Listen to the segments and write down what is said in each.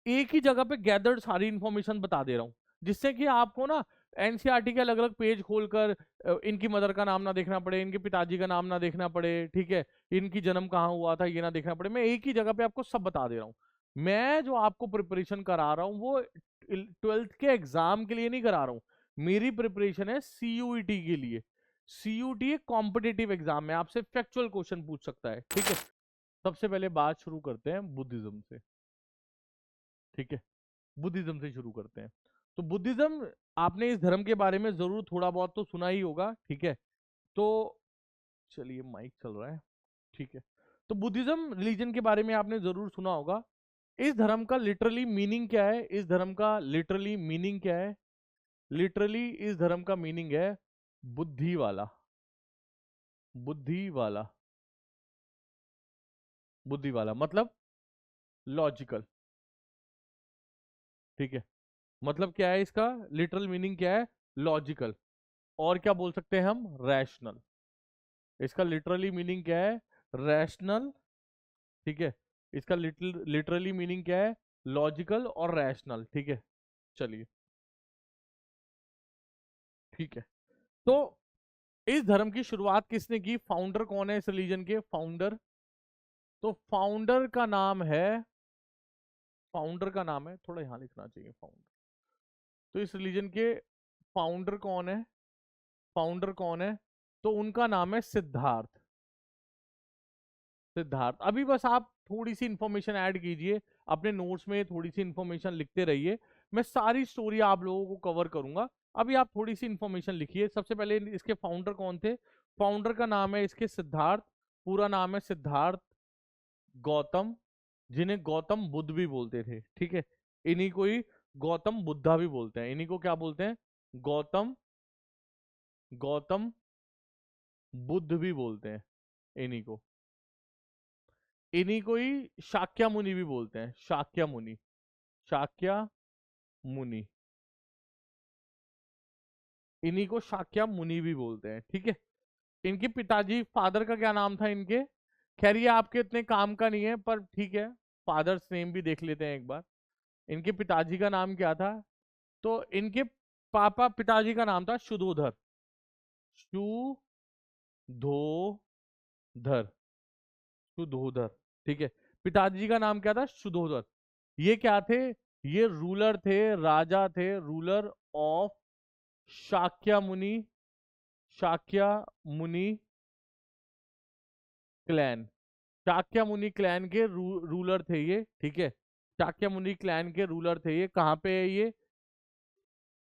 एक ही जगह पे गैदर्ड सारी इंफॉर्मेशन बता दे रहा हूँ, जिससे कि आपको ना एनसीईआरटी के अलग अलग पेज खोलकर इनकी मदर का नाम ना देखना पड़े, इनके पिताजी का नाम ना देखना पड़े, ठीक है, इनकी जन्म कहाँ हुआ था ये ना देखना पड़े। मैं एक ही जगह पे आपको सब बता दे रहा हूँ। मैं जो आपको प्रिपरेशन करा रहा हूँ वो 12th के एग्जाम के लिए नहीं करा रहा हूँ, मेरी प्रिपरेशन है सीयूईटी के लिए। सीयूटी एक कॉम्पिटिटिव एग्जाम है, आपसे फैक्चुअल क्वेश्चन पूछ सकता है, ठीक है। सबसे पहले बात शुरू करते हैं बुद्धिज्म से, ठीक है, बुद्धिज्म से शुरू करते हैं। तो बुद्धिज्म, आपने इस धर्म के बारे में जरूर थोड़ा बहुत तो सुना ही होगा, ठीक है। तो चलिए माइक चल रहा है, ठीक है। तो बुद्धिज्म रिलीजन के बारे में आपने जरूर सुना होगा। इस धर्म का लिटरली मीनिंग क्या है? इस धर्म का लिटरली मीनिंग क्या है? लिटरली इस धर्म का मीनिंग है बुद्धि वाला, बुद्धि वाला, बुद्धि वाला मतलब लॉजिकल, ठीक है। मतलब क्या है इसका लिटरल मीनिंग क्या है? लॉजिकल। और क्या बोल सकते हैं हम? रैशनल। इसका लिटरली मीनिंग क्या है? रैशनल, ठीक है। इसका लिटरली मीनिंग क्या है? लॉजिकल और रैशनल, ठीक है। चलिए, ठीक है। तो इस धर्म की शुरुआत किसने की? फाउंडर कौन है इस रिलीजन के? फाउंडर, तो फाउंडर का नाम है, फाउंडर का नाम है, थोड़ा यहां लिखना चाहिए फाउंडर। तो इस रिलीजन के फाउंडर कौन है? फाउंडर कौन है? तो उनका नाम है सिद्धार्थ। सिद्धार्थ। अभी बस आप थोड़ी सी इंफॉर्मेशन ऐड कीजिए अपने नोट्स में, थोड़ी सी इंफॉर्मेशन लिखते रहिए। मैं सारी स्टोरी आप लोगों को कवर करूंगा। अभी आप थोड़ी सी इंफॉर्मेशन लिखिए। सबसे पहले इसके फाउंडर कौन थे? फाउंडर का नाम है इसके सिद्धार्थ। पूरा नाम है सिद्धार्थ गौतम, जिन्हें गौतम बुद्ध भी बोलते थे, ठीक है। इन्हीं को ही गौतम बुद्धा भी बोलते हैं। इन्हीं को क्या बोलते हैं? गौतम, गौतम बुद्ध भी बोलते हैं इन्हीं को। इन्हीं को ही शाक्या मुनि भी बोलते हैं, शाक्या मुनि, शाक्या मुनि, इन्हीं को शाक्या मुनि भी बोलते हैं, ठीक है। इनके पिताजी, फादर का क्या नाम था इनके? खैर ये आपके इतने काम का नहीं है, पर ठीक है, फादर्स नेम भी देख लेते हैं एक बार। इनके पिताजी का नाम क्या था? तो इनके पापा, पिताजी का नाम था शुद्धोधर, शुद्धोधर, शुद्धोधर, ठीक है। पिताजी का नाम क्या था? शुद्धोधर। ये क्या थे? ये रूलर थे, राजा थे, रूलर ऑफ शाक्या मुनि, शाक्या मुनि क्लैन। शाक्या मुनि क्लैन के रूलर थे ये, ठीक है। शाक्या मुनि क्लैन के रूलर थे ये। कहाँ पे है ये?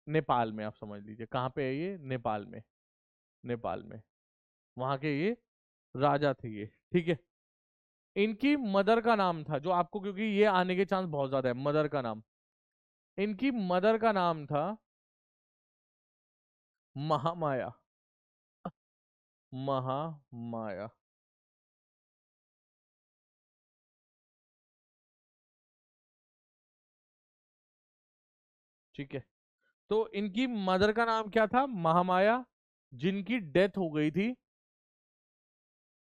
नेपाल में, आप समझ लीजिए कहाँ पे है ये? नेपाल में, नेपाल में। वहां के ये राजा थे ये, ठीक है। इनकी मदर का नाम था, जो आपको, क्योंकि ये आने के चांस बहुत ज्यादा है, मदर का नाम, इनकी मदर का नाम था महामाया, महामाया, ठीक है। तो इनकी मदर का नाम क्या था? महामाया, जिनकी डेथ हो गई थी,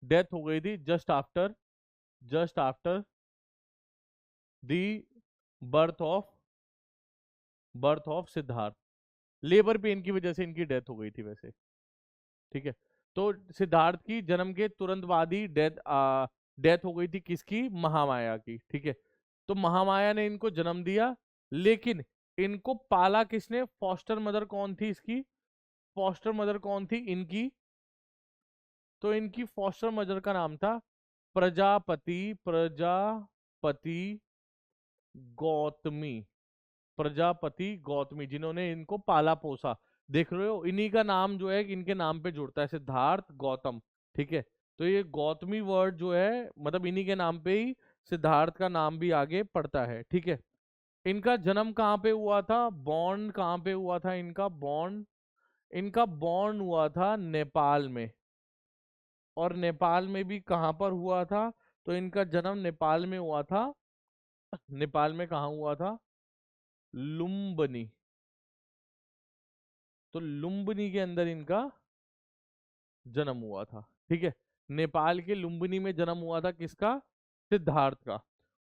डेथ हो गई थी just after, just after the birth of, birth of Siddharth. Labour pain की वजह से इनकी डेथ हो गई थी वैसे, ठीक है। तो सिद्धार्थ की जन्म के तुरंत बाद ही डेथ हो गई थी किसकी? महामाया की, ठीक है। तो महामाया ने इनको जन्म दिया, लेकिन इनको पाला किसने? फॉस्टर मदर कौन थी इसकी? फॉस्टर मदर कौन थी इनकी? तो इनकी फॉस्टर मदर का नाम था प्रजापति, प्रजापति गौतमी, प्रजापति गौतमी, जिन्होंने इनको पाला पोसा। देख रहे हो, इन्हीं का नाम जो है इनके नाम पे जुड़ता है, सिद्धार्थ गौतम, ठीक है। तो ये गौतमी वर्ड जो है, मतलब इन्हीं के नाम पे ही सिद्धार्थ का नाम भी आगे पड़ता है, ठीक है। इनका जन्म कहाँ पे हुआ था? बॉर्न कहाँ पे हुआ था इनका? बॉर्न, इनका बॉर्न हुआ था नेपाल में। और नेपाल में भी कहाँ पर हुआ था? तो इनका जन्म नेपाल में हुआ था। नेपाल में कहाँ हुआ था? लुम्बनी। तो लुम्बिनी के अंदर इनका जन्म हुआ था, ठीक है। नेपाल के लुम्बिनी में जन्म हुआ था किसका? सिद्धार्थ का।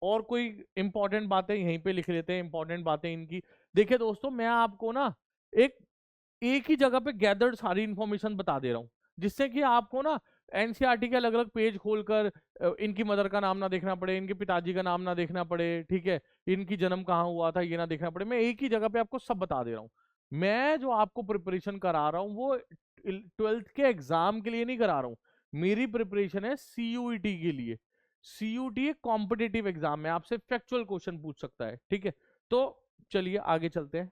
और कोई इंपॉर्टेंट बातें यहीं पे लिख लेते हैं, इंपॉर्टेंट बातें इनकी। देखिए दोस्तों, मैं आपको ना एक एक ही जगह पे गैदर्ड सारी इंफॉर्मेशन बता दे रहा हूँ, जिससे कि आपको ना एनसीईआरटी के अलग अलग पेज खोलकर इनकी मदर का नाम ना देखना पड़े, इनके पिताजी का नाम ना देखना पड़े, ठीक है, इनकी जन्म कहाँ हुआ था ये ना देखना पड़े। मैं एक ही जगह पे आपको सब बता दे रहा हूँ। मैं जो आपको प्रिपरेशन करा रहा हूँ वो 12th के एग्जाम के लिए नहीं करा रहा हूँ। मेरी प्रिपरेशन है सीयूईटी के लिए। सीयूटी एक कॉम्पिटेटिव एग्जाम है, आपसे फैक्चुअल क्वेश्चन पूछ सकता है, ठीक है। तो चलिए आगे चलते हैं,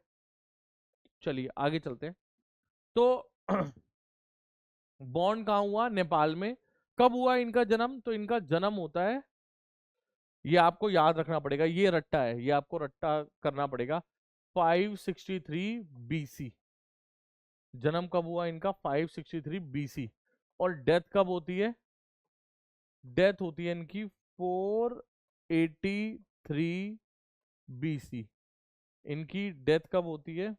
चलिए आगे चलते हैं। तो बॉर्न कहाँ हुआ? नेपाल में। कब हुआ इनका जन्म? तो इनका जन्म होता है, ये आपको याद रखना पड़ेगा, ये रट्टा है, ये आपको रट्टा करना पड़ेगा, 563 बीसी। जन्म कब हुआ इनका? 563 बीसी। और डेथ कब होती है? डेथ होती है इनकी 483 बीसी। इनकी डेथ कब होती है?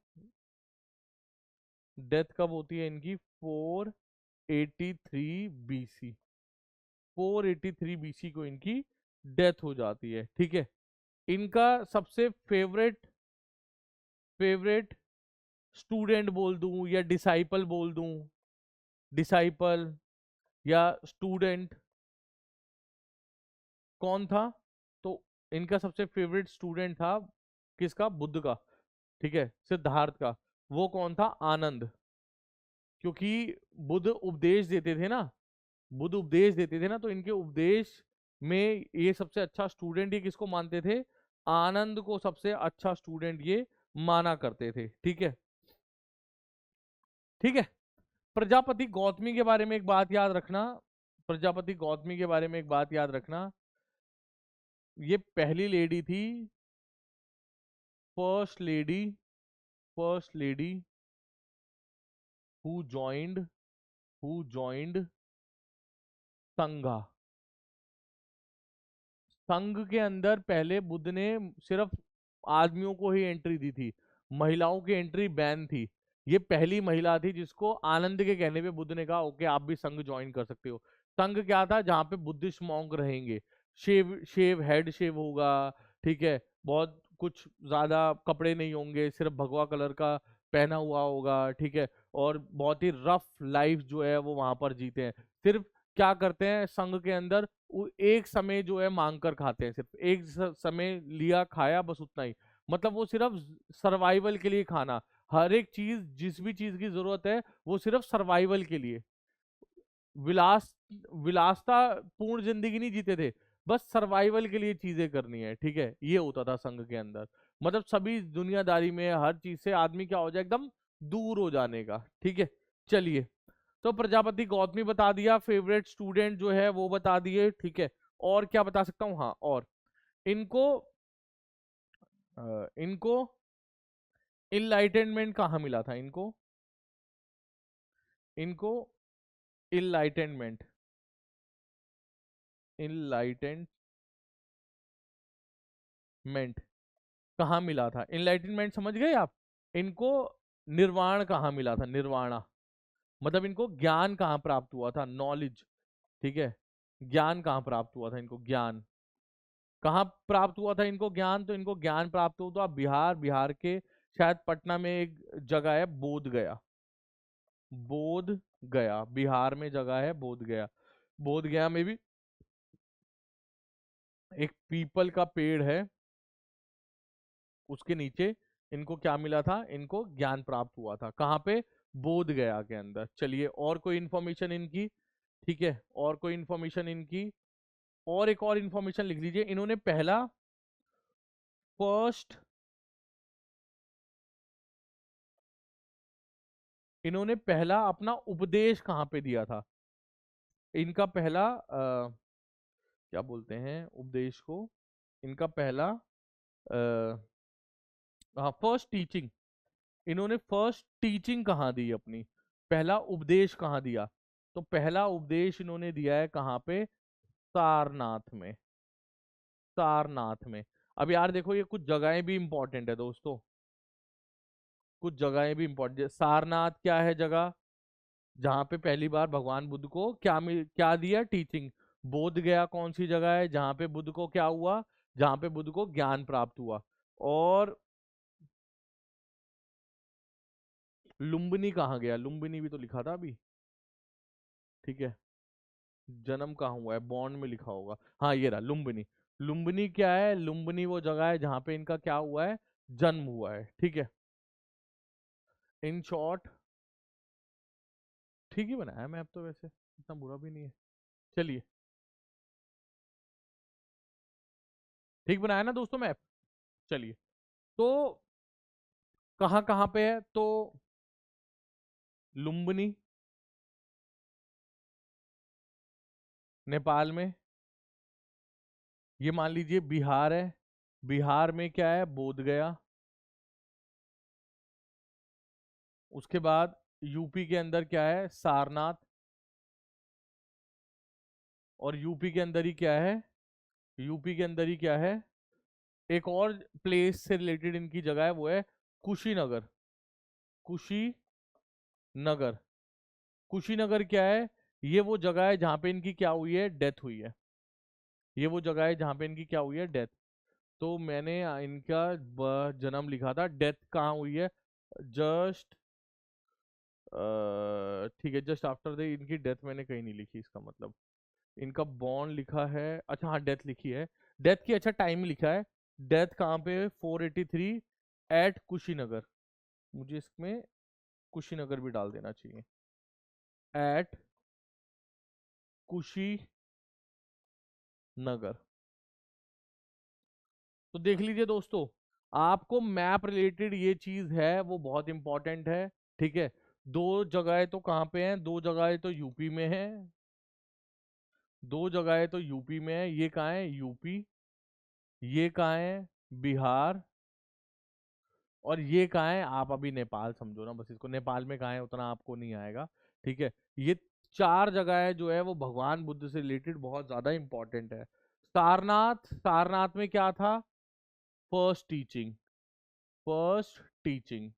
डेथ कब होती है इनकी? 483 बीसी। 483 बीसी को इनकी डेथ हो जाती है, ठीक है। इनका सबसे फेवरेट फेवरेट स्टूडेंट बोल दूं या डिसाइपल बोल दूं? डिसाइपल या स्टूडेंट कौन था? तो इनका सबसे फेवरेट स्टूडेंट था किसका? बुद्ध का, ठीक है, सिद्धार्थ का। वो कौन था? आनंद। क्योंकि बुद्ध उपदेश देते थे ना, बुद्ध उपदेश देते थे ना, तो इनके उपदेश में ये सबसे अच्छा स्टूडेंट ये किसको मानते थे? आनंद को सबसे अच्छा स्टूडेंट ये माना करते थे, ठीक है, ठीक है। प्रजापति गौतमी के बारे में एक बात याद रखना, प्रजापति गौतमी के बारे में एक बात याद रखना, ये पहली लेडी थी, first lady, first lady who joined संघा। संघ के अंदर पहले बुद्ध ने सिर्फ आदमियों को ही एंट्री दी थी, महिलाओं की एंट्री बैन थी। ये पहली महिला थी जिसको आनंद के कहने पे बुद्ध ने कहा ओके आप भी संघ ज्वाइन कर सकते हो। संघ क्या था? जहाँ पे बुद्धिस्ट मॉन्क रहेंगे, शेव शेव हेड शेव होगा, ठीक है, बहुत कुछ ज्यादा कपड़े नहीं होंगे, सिर्फ भगवा कलर का पहना हुआ होगा, ठीक है, और बहुत ही रफ लाइफ जो है वो वहां पर जीते हैं। सिर्फ क्या करते हैं संघ के अंदर? वो एक समय जो है मांग कर खाते हैं, सिर्फ एक समय लिया खाया, बस उतना ही। मतलब वो सिर्फ सर्वाइवल के लिए खाना, हर एक चीज जिस भी चीज की जरूरत है वो सिर्फ सर्वाइवल के लिए। विलास विलासता पूर्ण जिंदगी नहीं जीते थे, बस सर्वाइवल के लिए चीजें करनी है, ठीक है, ये होता था संघ के अंदर। मतलब सभी दुनियादारी में हर चीज से आदमी क्या हो जाए? एकदम दूर हो जाने का, ठीक है। चलिए, तो प्रजापति गौतमी बता दिया, फेवरेट स्टूडेंट जो है वो बता दिए, ठीक है। और क्या बता सकता हूँ? हाँ, और इनको इनको इनलाइटेनमेंट कहाँ मिला था? इनको इनको इनलाइटेनमेंट इनलाइटेनमेंट कहाँ मिला था? इनलाइटेनमेंट समझ गए आप? इनको निर्वाण कहाँ मिला था? निर्वाणा मतलब इनको ज्ञान कहाँ प्राप्त हुआ था? नॉलेज, ठीक है, ज्ञान कहाँ प्राप्त हुआ था इनको? ज्ञान कहाँ प्राप्त हुआ था इनको? ज्ञान, तो इनको ज्ञान प्राप्त हुआ था बिहार, बिहार के शायद पटना में एक जगह है बोध गया। बोध गया बिहार में जगह है बोध गया। बोध गया में भी एक पीपल का पेड़ है, उसके नीचे इनको क्या मिला था? इनको ज्ञान प्राप्त हुआ था। कहाँ पे? बोध गया के अंदर। चलिए, और कोई इंफॉर्मेशन इनकी, ठीक है, और कोई इंफॉर्मेशन इनकी, और एक और इंफॉर्मेशन लिख लीजिए। इन्होंने पहला फर्स्ट इन्होंने पहला अपना उपदेश कहाँ पे दिया था? इनका पहला क्या बोलते हैं उपदेश को? इनका पहला हाँ, फर्स्ट टीचिंग। इन्होंने फर्स्ट टीचिंग कहाँ दी अपनी? पहला उपदेश कहाँ दिया? तो पहला उपदेश इन्होंने दिया है कहाँ पे? सारनाथ में। सारनाथ में। अब यार देखो, ये कुछ जगहें भी इंपॉर्टेंट है दोस्तों, कुछ जगहें भी इंपॉर्टेंट। सारनाथ क्या है? जगह जहां पे पहली बार भगवान बुद्ध को क्या दिया? टीचिंग। बोध गया कौन सी जगह है जहां पे बुद्ध को क्या हुआ? जहां पे बुद्ध को ज्ञान प्राप्त हुआ। और लुम्बिनी कहाँ गया, लुम्बिनी भी तो लिखा था अभी, ठीक है। जन्म कहाँ हुआ है, बॉन्ड में लिखा होगा, हाँ ये रहा लुम्बिनी। लुम्बिनी क्या है, लुम्बिनी वो जगह है जहां पे इनका क्या हुआ है, जन्म हुआ है, ठीक है। इन शॉर्ट ठीक ही बनाया मैप तो, वैसे इतना बुरा भी नहीं है। चलिए, ठीक बनाया ना दोस्तों मैप। चलिए, तो कहाँ कहाँ पे है, तो लुम्बिनी नेपाल में, ये मान लीजिए बिहार है, बिहार में क्या है, बोध गया। उसके बाद यूपी के अंदर क्या है, सारनाथ। और यूपी के अंदर ही क्या है, यूपी के अंदर ही क्या है, एक और प्लेस से रिलेटेड इनकी जगह है, वो है कुशीनगर। कुशीनगर, कुशीनगर क्या है, ये वो जगह है जहां पे इनकी क्या हुई है, डेथ हुई है। ये वो जगह है जहां पे इनकी क्या हुई है, डेथ। तो मैंने इनका जन्म लिखा था, डेथ कहाँ हुई है, जस्ट ठीक है, जस्ट आफ्टर द इनकी डेथ मैंने कहीं नहीं लिखी, इसका मतलब इनका बॉन्ड लिखा है, अच्छा हाँ डेथ लिखी है, डेथ की अच्छा टाइम लिखा है। डेथ कहाँ पे, 483 एट कुशीनगर। मुझे इसमें कुशीनगर भी डाल देना चाहिए, एट कुशीनगर। तो देख लीजिए दोस्तों, आपको मैप रिलेटेड ये चीज है वो बहुत इंपॉर्टेंट है, ठीक है। दो जगहें तो कहाँ पे हैं, दो जगहें तो यूपी में है, दो जगहें तो यूपी में है, ये कहाँ है, यूपी। ये कहाँ है, बिहार। और ये कहाँ है, आप अभी नेपाल समझो ना, बस इसको नेपाल में कहाँ है उतना आपको नहीं आएगा, ठीक है। ये चार जगह जो है वो भगवान बुद्ध से रिलेटेड बहुत ज्यादा इंपॉर्टेंट है। सारनाथ, सारनाथ में क्या था, first teaching, first teaching.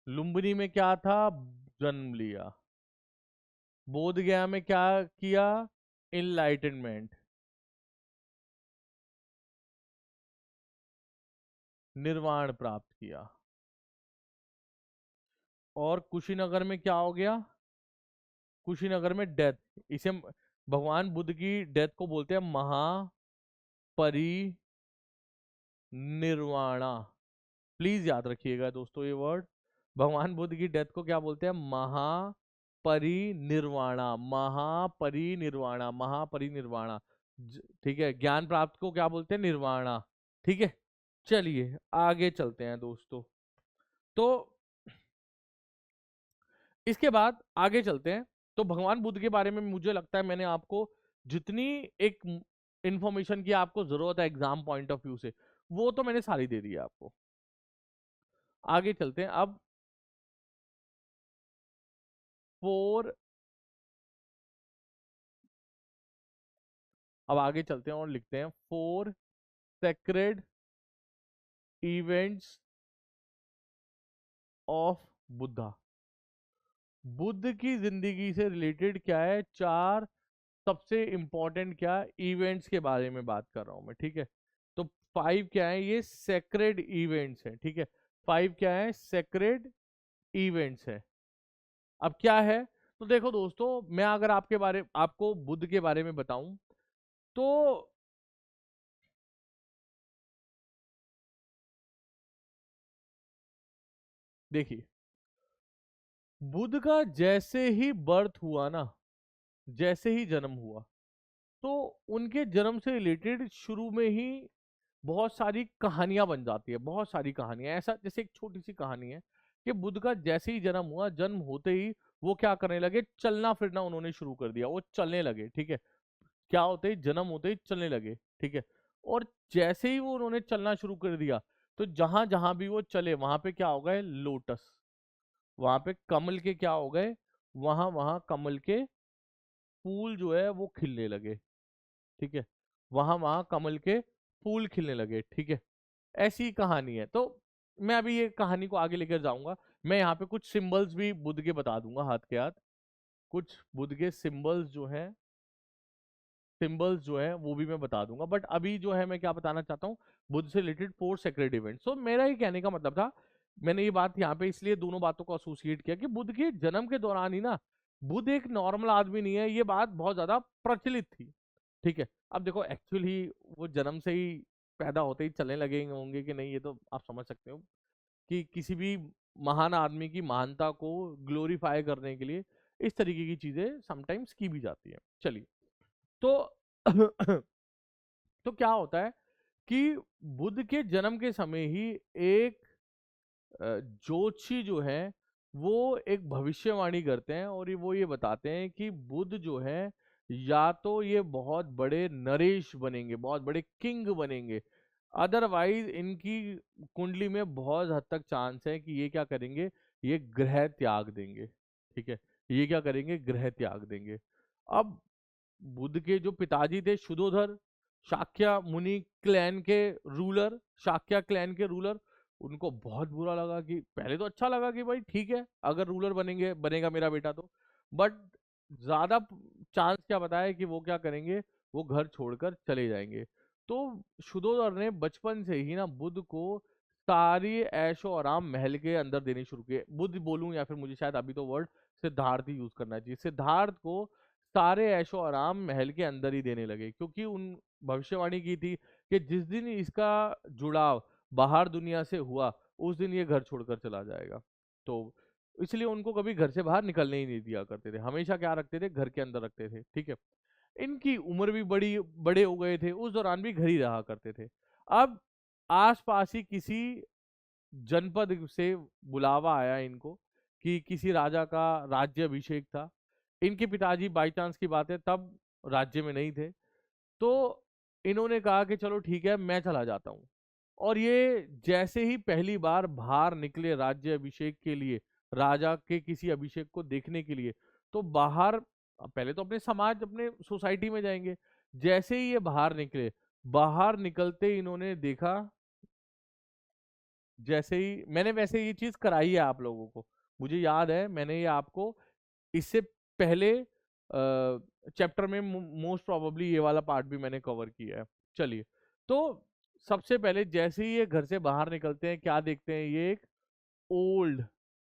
Lumbini में क्या था, जन्म लिया। बोध गया में क्या किया, इनलाइटनमेंट, निर्वाण प्राप्त किया। और कुशीनगर में क्या हो गया, कुशीनगर में डेथ। इसे भगवान बुद्ध की डेथ को बोलते हैं महापरिनिर्वाणा। प्लीज याद रखिएगा दोस्तों ये वर्ड, भगवान बुद्ध की डेथ को क्या बोलते हैं, महापरिनिर्वाणा, महापरिनिर्वाणा, महापरिनिर्वाणा। ठीक है, ज्ञान प्राप्त को क्या बोलते हैं, निर्वाणा, ठीक है। चलिए आगे चलते हैं दोस्तों, तो इसके बाद आगे चलते हैं। तो भगवान बुद्ध के बारे में मुझे लगता है मैंने आपको जितनी एक इंफॉर्मेशन की आपको जरूरत है एग्जाम पॉइंट ऑफ व्यू से, वो तो मैंने सारी दे दी है आपको। आगे चलते हैं फोर अब आगे चलते हैं और लिखते हैं four sacred events of Buddha. Buddha की जिंदगी से रिलेटेड क्या है, चार सबसे इंपॉर्टेंट क्या इवेंट्स के बारे में बात कर रहा हूं मैं, ठीक है। तो फाइव क्या है, ये सेक्रेड इवेंट्स है, ठीक है। फाइव क्या है, सेक्रेड इवेंट्स है। अब क्या है, तो देखो दोस्तों, मैं अगर आपको बुद्ध के बारे में बताऊं, तो देखिए, बुद्ध का जैसे ही बर्थ हुआ ना, जैसे ही जन्म हुआ, तो उनके जन्म से रिलेटेड शुरू में ही बहुत सारी कहानियां बन जाती है, बहुत सारी कहानियां, ऐसा जैसे एक छोटी सी कहानी है कि बुद्ध का जैसे ही जन्म हुआ, जन्म होते ही वो क्या करने लगे, चलना फिरना उन्होंने शुरू कर दिया, वो चलने लगे, ठीक है। क्या होते ही, जन्म होते ही चलने लगे, ठीक है। और जैसे ही वो उन्होंने चलना शुरू कर दिया, तो जहां जहां भी वो चले वहां पे क्या हो गए, लोटस, वहां पे कमल के क्या हो गए, वहां वहां कमल के फूल जो है वो खिलने लगे, ठीक है। वहां वहां कमल के फूल खिलने लगे, ठीक है। ऐसी कहानी है। तो मैं अभी ये कहानी को आगे लेकर जाऊंगा। मैं यहाँ पे कुछ सिंबल्स भी बुद्ध के बता दूंगा हाथ के हाथ, कुछ बुद्ध के सिंबल्स जो हैं सिंबल्स जो है वो भी मैं बता दूंगा, बट अभी जो है मैं क्या बताना चाहता हूँ, बुध से रिलेटेड 4 सेक्रेड इवेंट। सो मेरा ये कहने का मतलब था, मैंने ये बात यहाँ पे इसलिए दोनों बातों को एसोसिएट किया कि बुध के जन्म के दौरान ही ना, बुध एक नॉर्मल आदमी नहीं है, ये बात बहुत ज्यादा प्रचलित थी। ठीक है, अब देखो एक्चुअली वो जन्म से ही, पैदा होते ही चलने लगे होंगे कि नहीं, ये तो आप समझ सकते हो कि किसी भी महान आदमी की महानता को ग्लोरीफाई करने के लिए इस तरीके की चीजें समटाइम्स की भी जाती है। चलिए, तो तो क्या होता है कि बुद्ध के जन्म के समय ही एक ज्योतिषी जो है वो एक भविष्यवाणी करते हैं, और वो ये बताते हैं कि बुद्ध जो है या तो ये बहुत बड़े नरेश बनेंगे, बहुत बड़े किंग बनेंगे, अदरवाइज इनकी कुंडली में बहुत हद तक चांस है कि ये क्या करेंगे, ये ग्रह त्याग देंगे। ठीक है, ये क्या करेंगे, ग्रह त्याग देंगे। अब बुद्ध के जो पिताजी थे शुद्धोधर, शाक्या मुनि क्लैन के रूलर, शाक्या क्लैन के रूलर, उनको बहुत बुरा लगा कि, पहले तो अच्छा लगा कि भाई ठीक है, अगर रूलर बनेंगे, बनेगा मेरा बेटा तो, बट ज्यादा चांस क्या बताया कि वो क्या करेंगे, वो घर छोड़कर चले जाएंगे। तो शुद्धोधर ने बचपन से ही ना बुद्ध को सारी ऐशो आराम महल के अंदर देनी शुरू किए। बुद्ध बोलूं या फिर मुझे शायद अभी तो वर्ड सिद्धार्थ ही यूज करना चाहिए, सिद्धार्थ को सारे ऐशो आराम महल के अंदर ही देने लगे, क्योंकि उन भविष्यवाणी की थी कि जिस दिन इसका जुड़ाव बाहर दुनिया से हुआ, उस दिन ये घर छोड़कर चला जाएगा। तो इसलिए उनको कभी घर से बाहर निकलने ही नहीं दिया करते थे, हमेशा क्या रखते थे, घर के अंदर रखते थे। ठीक है, इनकी उम्र भी बड़े हो गए थे, उस दौरान भी घर ही रहा करते थे। अब आसपास ही किसी जनपद से बुलावा आया इनको कि किसी राजा का राज्य अभिषेक था। इनके पिताजी बाई चांस की बात है तब राज्य में नहीं थे, तो इन्होंने कहा कि चलो ठीक है, मैं चला जाता हूँ। और ये जैसे ही पहली बार बाहर निकले राज्य अभिषेक के लिए, राजा के किसी अभिषेक को देखने के लिए, तो बाहर, अब पहले तो अपने समाज, अपने सोसाइटी में जाएंगे, जैसे ही ये बाहर निकले, बाहर निकलते ही इन्होंने देखा, जैसे ही मैंने वैसे ये चीज कराई है आप लोगों को, मुझे याद है मैंने ये आपको इससे पहले चैप्टर में मोस्ट प्रोबेबली ये वाला पार्ट भी मैंने कवर किया है। चलिए, तो सबसे पहले जैसे ही ये घर से बाहर निकलते हैं, क्या देखते हैं, ये एक ओल्ड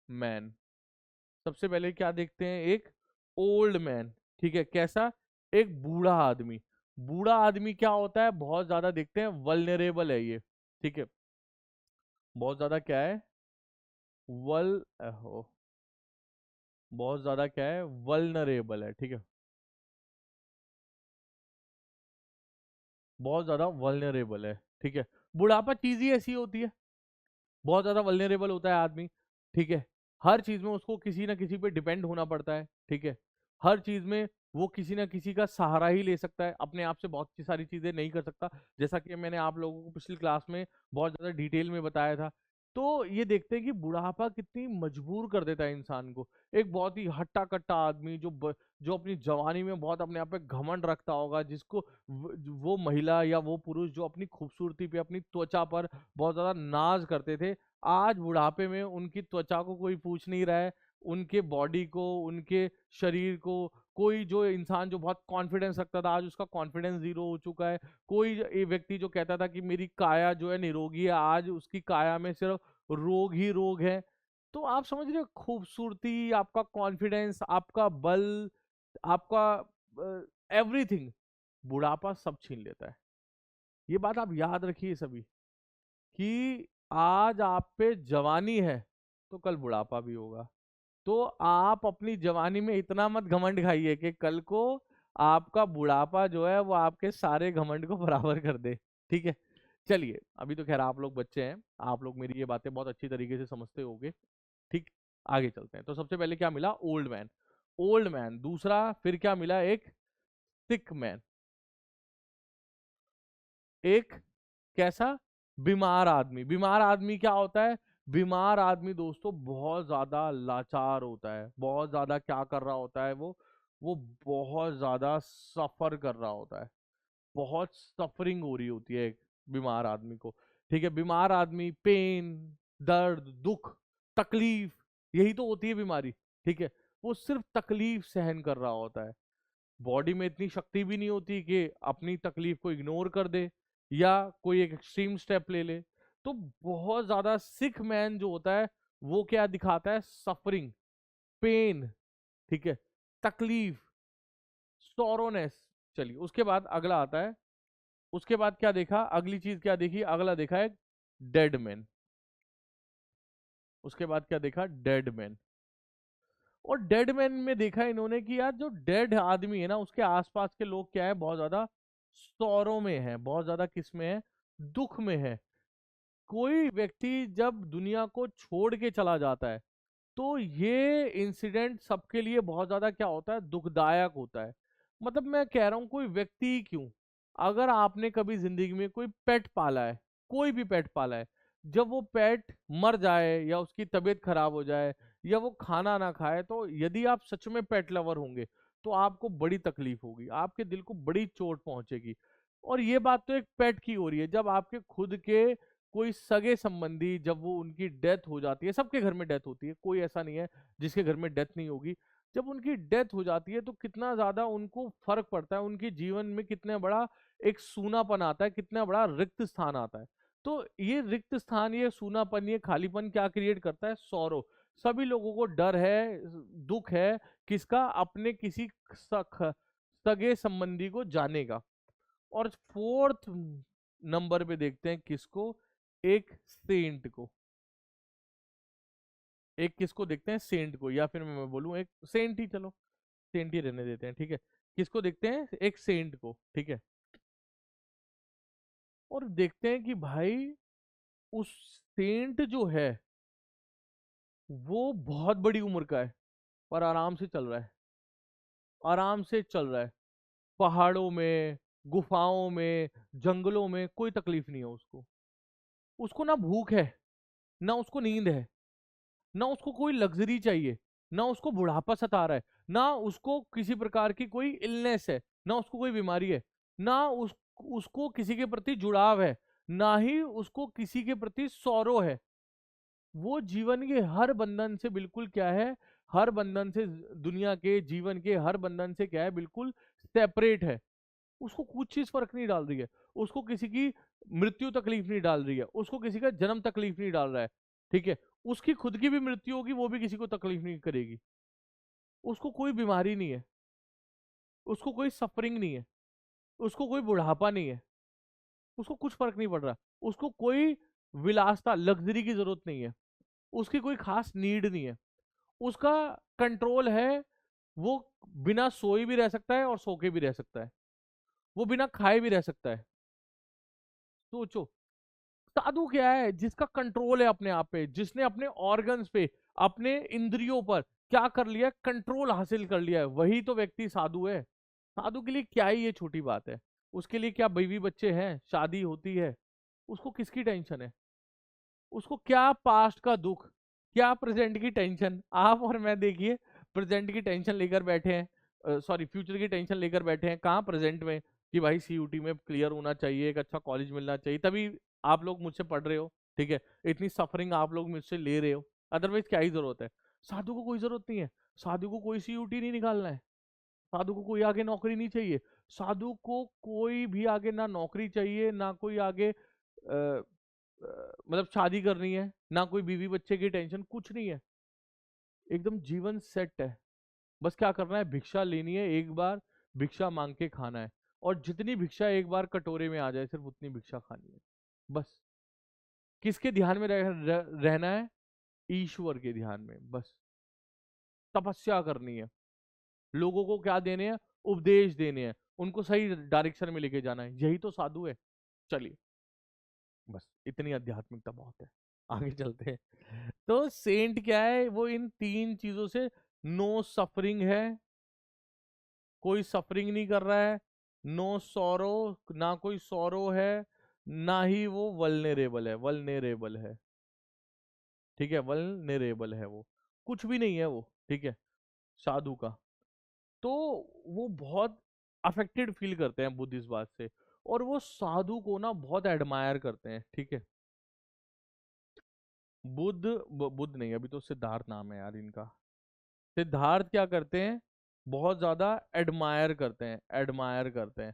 मैन। सबसे पहले क्या देखते हैं, एक ओल्ड मैन। ठीक है, कैसा, एक बूढ़ा आदमी। बूढ़ा आदमी क्या होता है, बहुत ज्यादा देखते हैं वल्नरेबल है ये। ठीक है, बहुत ज्यादा क्या है, वल हो, बहुत ज्यादा क्या है, वल्नरेबल है। ठीक है, बहुत ज्यादा वल्नरेबल है। ठीक है, बुढ़ापा चीज ही ऐसी होती है, बहुत ज्यादा वल्नरेबल होता है आदमी। ठीक है, हर चीज में उसको किसी ना किसी पे डिपेंड होना पड़ता है। ठीक है, हर चीज में वो किसी ना किसी का सहारा ही ले सकता है, अपने आप से बहुत सी सारी चीजें नहीं कर सकता, जैसा कि मैंने आप लोगों को पिछली क्लास में बहुत ज्यादा डिटेल में बताया था। तो ये देखते हैं कि बुढ़ापा कितनी मजबूर कर देता है इंसान को। एक बहुत ही हट्टा कट्टा आदमी जो अपनी जवानी में बहुत अपने आप पे घमंड रखता होगा, जिसको वो महिला या वो पुरुष जो अपनी खूबसूरती पे, अपनी त्वचा पर बहुत ज्यादा नाज करते थे, आज बुढ़ापे में उनकी त्वचा को कोई पूछ नहीं रहा है, उनके बॉडी को, उनके शरीर को। कोई जो इंसान जो बहुत कॉन्फिडेंस रखता था, आज उसका कॉन्फिडेंस जीरो हो चुका है। कोई व्यक्ति जो कहता था कि मेरी काया जो है निरोगी है, आज उसकी काया में सिर्फ रोग ही रोग है। तो आप समझ रहे हो, खूबसूरती, आपका कॉन्फिडेंस, आपका बल, आपका एवरीथिंग, बुढ़ापा सब छीन लेता है। ये बात आप याद रखिए सभी, कि आज आप पे जवानी है तो कल बुढ़ापा भी होगा। तो आप अपनी जवानी में इतना मत घमंड खाइए कि कल को आपका बुढ़ापा जो है वो आपके सारे घमंड को बराबर कर दे। ठीक है, चलिए, अभी तो खैर आप लोग बच्चे हैं, आप लोग मेरी ये बातें बहुत अच्छी तरीके से समझते होंगे। ठीक, आगे चलते हैं। तो सबसे पहले क्या मिला, ओल्ड मैन। ओल्ड मैन दूसरा, फिर क्या मिला, एक सिक मैन, एक कैसा, बीमार आदमी। बीमार आदमी क्या होता है, बीमार आदमी दोस्तों बहुत ज्यादा लाचार होता है, बहुत ज्यादा क्या कर रहा होता है, वो बहुत ज्यादा सफर कर रहा होता है, बहुत सफरिंग हो रही होती है एक बीमार आदमी को। ठीक है, बीमार आदमी, पेन, दर्द, दुख, तकलीफ, यही तो होती है बीमारी। ठीक है, वो सिर्फ तकलीफ सहन कर रहा होता है। बॉडी में इतनी शक्ति भी नहीं होती कि अपनी तकलीफ को इग्नोर कर दे या कोई एक एक्सट्रीम स्टेप ले ले। तो बहुत ज्यादा सिक मैन जो होता है वो क्या दिखाता है, सफरिंग, पेन, ठीक है, तकलीफ, सोरोनेस। चलिए उसके बाद अगला आता है, उसके बाद क्या देखा, अगली चीज क्या देखी, अगला देखा है डेड मैन। उसके बाद क्या देखा, डेड मैन। और डेड मैन में देखा इन्होंने कि यार जो डेड आदमी है ना उसके आसपास के लोग क्या है, बहुत ज्यादा सौरों में है, बहुत ज्यादा किस में है, दुख में है। कोई व्यक्ति जब दुनिया को छोड़ के चला जाता है तो ये इंसिडेंट सबके लिए बहुत ज्यादा क्या होता है, दुखदायक होता है। मतलब मैं कह रहा हूं कोई व्यक्ति ही क्यों, अगर आपने कभी जिंदगी में कोई पेट पाला है, कोई भी पेट पाला है, जब वो पेट मर जाए या उसकी तबीयत खराब हो जाए या वो खाना ना खाए, तो यदि आप सच में पेट लवर होंगे तो आपको बड़ी तकलीफ होगी, आपके दिल को बड़ी चोट पहुंचेगी। और ये बात तो एक पेट की हो रही है, जब आपके खुद के कोई सगे संबंधी, जब वो उनकी डेथ हो जाती है, सबके घर में डेथ होती है, कोई ऐसा नहीं है जिसके घर में डेथ नहीं होगी, जब उनकी डेथ हो जाती है तो कितना ज्यादा उनको फर्क पड़ता है, उनके जीवन में कितना बड़ा एक सूनापन आता है, कितना बड़ा रिक्त स्थान आता है। तो ये रिक्त स्थान, ये सूनापन, ये खालीपन क्या क्रिएट करता है, सौरो। सभी लोगों को डर है, दुख है, किसका, अपने किसी सगे संबंधी को जाने का। और फोर्थ नंबर पे देखते हैं किसको, एक सेंट को। एक किसको देखते हैं, सेंट को, या फिर मैं बोलूं एक सेंट ही, चलो सेंट ही रहने देते हैं, ठीक है। किसको देखते हैं, एक सेंट को, ठीक है। और देखते हैं कि भाई उस सेंट जो है वो बहुत बड़ी उम्र का है, पर आराम से चल रहा है, आराम से चल रहा है, पहाड़ों में, गुफाओं में, जंगलों में, कोई तकलीफ नहीं है उसको। उसको ना भूख है, ना उसको नींद है, ना उसको कोई लग्जरी चाहिए, ना उसको बुढ़ापा सता रहा है, ना उसको किसी प्रकार की कोई इलनेस है, ना उसको कोई बीमारी है, ना उसको किसी के प्रति जुड़ाव है, ना ही उसको किसी के प्रति सौरो है। वो जीवन के हर बंधन से बिल्कुल क्या है, हर बंधन से, दुनिया के जीवन के हर बंधन से क्या है, बिल्कुल सेपरेट है। उसको कुछ चीज फर्क नहीं डाल रही है, उसको किसी की मृत्यु तकलीफ नहीं डाल रही है, उसको किसी का जन्म तकलीफ नहीं डाल रहा है, ठीक है। उसकी खुद की भी मृत्यु होगी, वो भी किसी को तकलीफ नहीं करेगी। उसको कोई बीमारी नहीं है, उसको कोई सफरिंग नहीं है, उसको कोई बुढ़ापा नहीं है, उसको कुछ फर्क नहीं पड़ रहा, उसको कोई विलासता, लग्जरी की जरूरत नहीं है, उसकी कोई खास नीड नहीं है। उसका कंट्रोल है, वो बिना सोए भी रह सकता है और सो के भी रह सकता है, वो बिना खाए भी रह सकता है। सोचो, साधु क्या है, जिसका कंट्रोल है अपने आप पे, जिसने अपने ऑर्गन्स पे, अपने इंद्रियों पर क्या कर लिया, कंट्रोल हासिल कर लिया है, वही तो व्यक्ति साधु है। साधु के लिए क्या ही ये छोटी बात है, उसके लिए क्या बीवी बच्चे हैं, शादी होती है, उसको किसकी टेंशन है, उसको क्या पास्ट का दुख, क्या प्रेजेंट की टेंशन। आप और मैं देखिए प्रेजेंट की टेंशन लेकर बैठे हैं, सॉरी फ्यूचर की टेंशन लेकर बैठे हैं, कहाँ प्रेजेंट में, कि भाई सीयूटी में क्लियर होना चाहिए, एक अच्छा कॉलेज मिलना चाहिए, तभी आप लोग मुझसे पढ़ रहे हो, ठीक है। इतनी सफरिंग आप लोग मुझसे ले रहे हो, अदरवाइज क्या ही जरूरत है। साधु को कोई जरूरत नहीं है, साधु को कोई सीयूटी नहीं निकालना है, साधु को कोई आगे नौकरी नहीं चाहिए, साधु को कोई भी आगे ना नौकरी चाहिए, ना कोई आगे मतलब शादी करनी है, ना कोई बीवी बच्चे की टेंशन, कुछ नहीं है, एकदम जीवन सेट है। बस क्या करना है, भिक्षा लेनी है एक बार, भिक्षा मांग के खाना है, और जितनी भिक्षा एक बार कटोरे में आ जाए सिर्फ उतनी भिक्षा खानी है, बस। किसके ध्यान में रहना है, ईश्वर के ध्यान में, बस। तपस्या करनी है, लोगों को क्या देने हैं, उपदेश देने हैं, उनको सही डायरेक्शन में लेके जाना है, यही तो साधु है। चलिए, बस इतनी आध्यात्मिकता बहुत है, आगे चलते हैं। तो सेंट क्या है, वो इन तीन चीजों से, नो सफरिंग है, कोई सफरिंग नहीं कर रहा है, नो सॉरो, ना कोई सॉरो है, ना ही वो वल्नरेबल है, वल्नरेबल है, ठीक है, वल्नरेबल है वो, कुछ भी नहीं है वो, ठीक है, साधु का। तो वो बहुत अफेक्टेड फील करते हैं बुद्ध इस बात से, और वो साधु को ना बहुत एडमायर करते हैं, ठीक है। बुद्ध नहीं, अभी तो सिद्धार्थ नाम है यार इनका। सिद्धार्थ क्या करते हैं, बहुत ज्यादा एडमायर करते हैं, एडमायर करते हैं।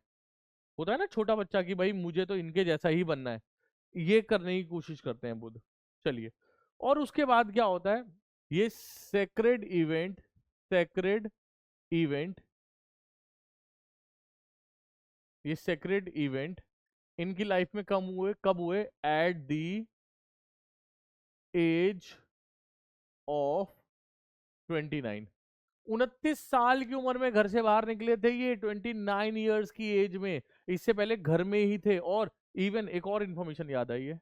होता है ना छोटा बच्चा कि भाई मुझे तो इनके जैसा ही बनना है, ये करने की कोशिश करते हैं बुद्ध। चलिए, और उसके बाद क्या होता है, ये सेक्रेड इवेंट, सेक्रेड इवेंट, ये सेक्रेड इवेंट इनकी लाइफ में कब हुए, एट द एज ऑफ 29। 29 साल की उम्र में घर से बाहर निकले थे ये, 29 ईयर्स की एज में। इससे पहले घर में ही थे। और इवन एक और इंफॉर्मेशन याद आई है,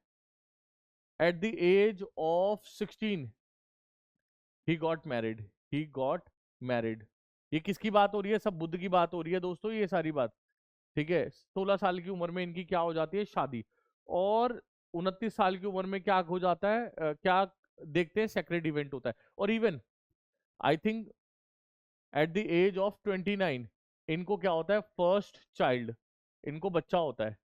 at the age of 16 he got married, he got married. ये किसकी बात हो रही है, सब बुद्ध की बात हो रही है दोस्तों, ये सारी बात। ठीक है, 16 साल की उम्र में इनकी क्या हो जाती है, शादी। और 29 साल की उम्र में क्या हो जाता है, क्या देखते हैं, सेक्रेट इवेंट होता है। और even I think at the age of 29 इनको क्या होता है, फर्स्ट चाइल्ड, इनको बच्चा होता है।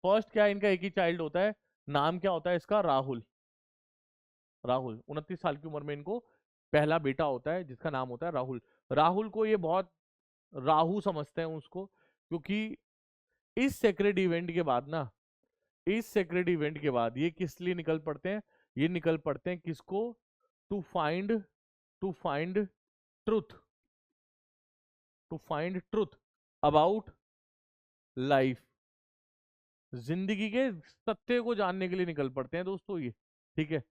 फर्स्ट क्या है, इनका एक ही चाइल्ड होता है। नाम क्या होता है इसका, राहुल। राहुल 29 साल की उम्र में इनको पहला बेटा होता है जिसका नाम होता है राहुल। राहुल को ये बहुत राहु समझते हैं उसको, क्योंकि इस सेक्रेट इवेंट के बाद ना, इस सेक्रेट इवेंट के बाद ये किस लिए निकल पड़ते हैं, ये निकल पड़ते हैं किसको, to find, to find truth, to find truth about life. जिंदगी के सत्य को जानने के लिए निकल पड़ते हैं दोस्तों ये। ठीक है,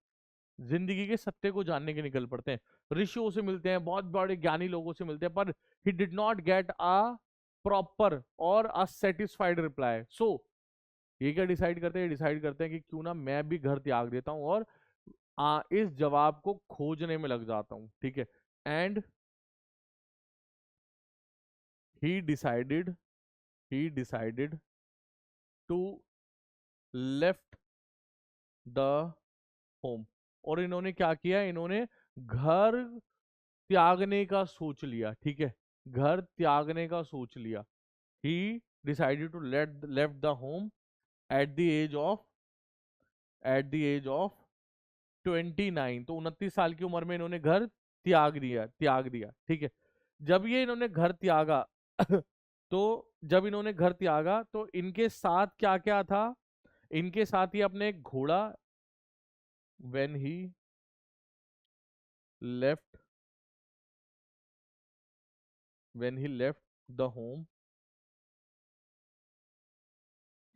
जिंदगी के सत्य को जानने के निकल पड़ते हैं। ऋषियों से मिलते हैं, बहुत बड़े ज्ञानी लोगों से मिलते हैं, पर he did not get a proper और अ सेटिस्फाइड रिप्लाई। सो ये क्या डिसाइड करते हैं, डिसाइड करते हैं कि क्यों ना मैं भी घर त्याग देता हूं और इस जवाब को खोजने में लग जाता हूं। ठीक है, and he decided, he decided to left the home. और इन्होंने क्या किया, इन्होंने घर त्यागने का सोच लिया। ठीक है, घर त्यागने का सोच लिया। He decided to left the home at the age of, at the age of 29। तो 29 साल की उम्र में इन्होंने घर त्याग दिया, त्याग दिया। ठीक है, जब ये इन्होंने घर त्यागा तो जब इन्होंने घर त्यागा तो इनके साथ क्या क्या था, इनके साथ ही अपने एक घोड़ा, when he left, when he left the home,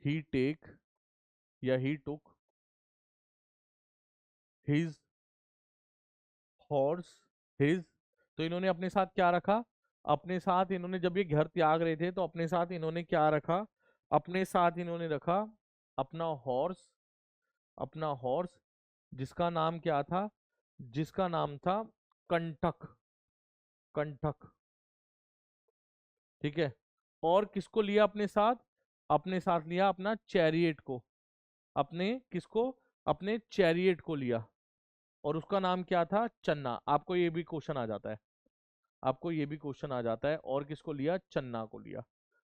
he take, या he took his horse, his। तो इन्होंने अपने साथ क्या रखा, अपने साथ इन्होंने जब ये घर त्याग रहे थे तो अपने साथ इन्होंने क्या रखा, अपने साथ इन्होंने रखा अपना हॉर्स, अपना हॉर्स, जिसका नाम क्या था, जिसका नाम था कंटक, कंटक। ठीक है, और किसको लिया अपने साथ, अपने साथ लिया अपना चैरियट को, अपने किसको, अपने चैरियट को लिया। और उसका नाम क्या था, चन्ना। आपको ये भी क्वेश्चन आ जाता है, आपको ये भी क्वेश्चन आ जाता है। और किसको लिया, चन्ना को लिया।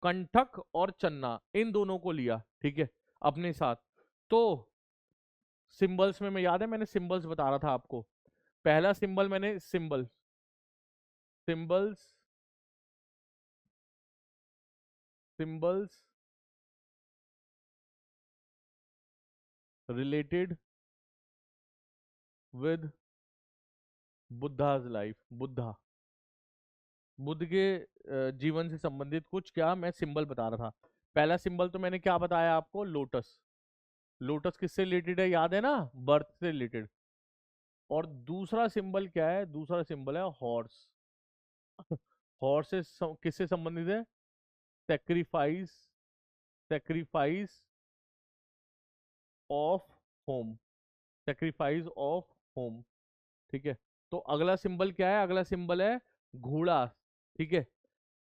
कंठक और चन्ना इन दोनों को लिया। ठीक है, अपने साथ। तो सिंबल्स में, मैं याद है मैंने सिंबल्स बता रहा था आपको, पहला सिंबल मैंने symbol, symbols, symbols related with Buddha's life, Buddha, Buddha के जीवन से संबंधित कुछ क्या मैं सिंबल बता रहा था। पहला सिंबल तो मैंने क्या बताया आपको, लोटस। लोटस किससे रिलेटेड है, याद है ना, बर्थ से रिलेटेड। और दूसरा सिंबल क्या है, दूसरा सिंबल है हॉर्स। हॉर्स से किससे संबंधित है, sacrifice, sacrifice of home, sacrifice of home. ठीक है, तो अगला सिंबल क्या है, अगला सिंबल है घोड़ा। ठीक है,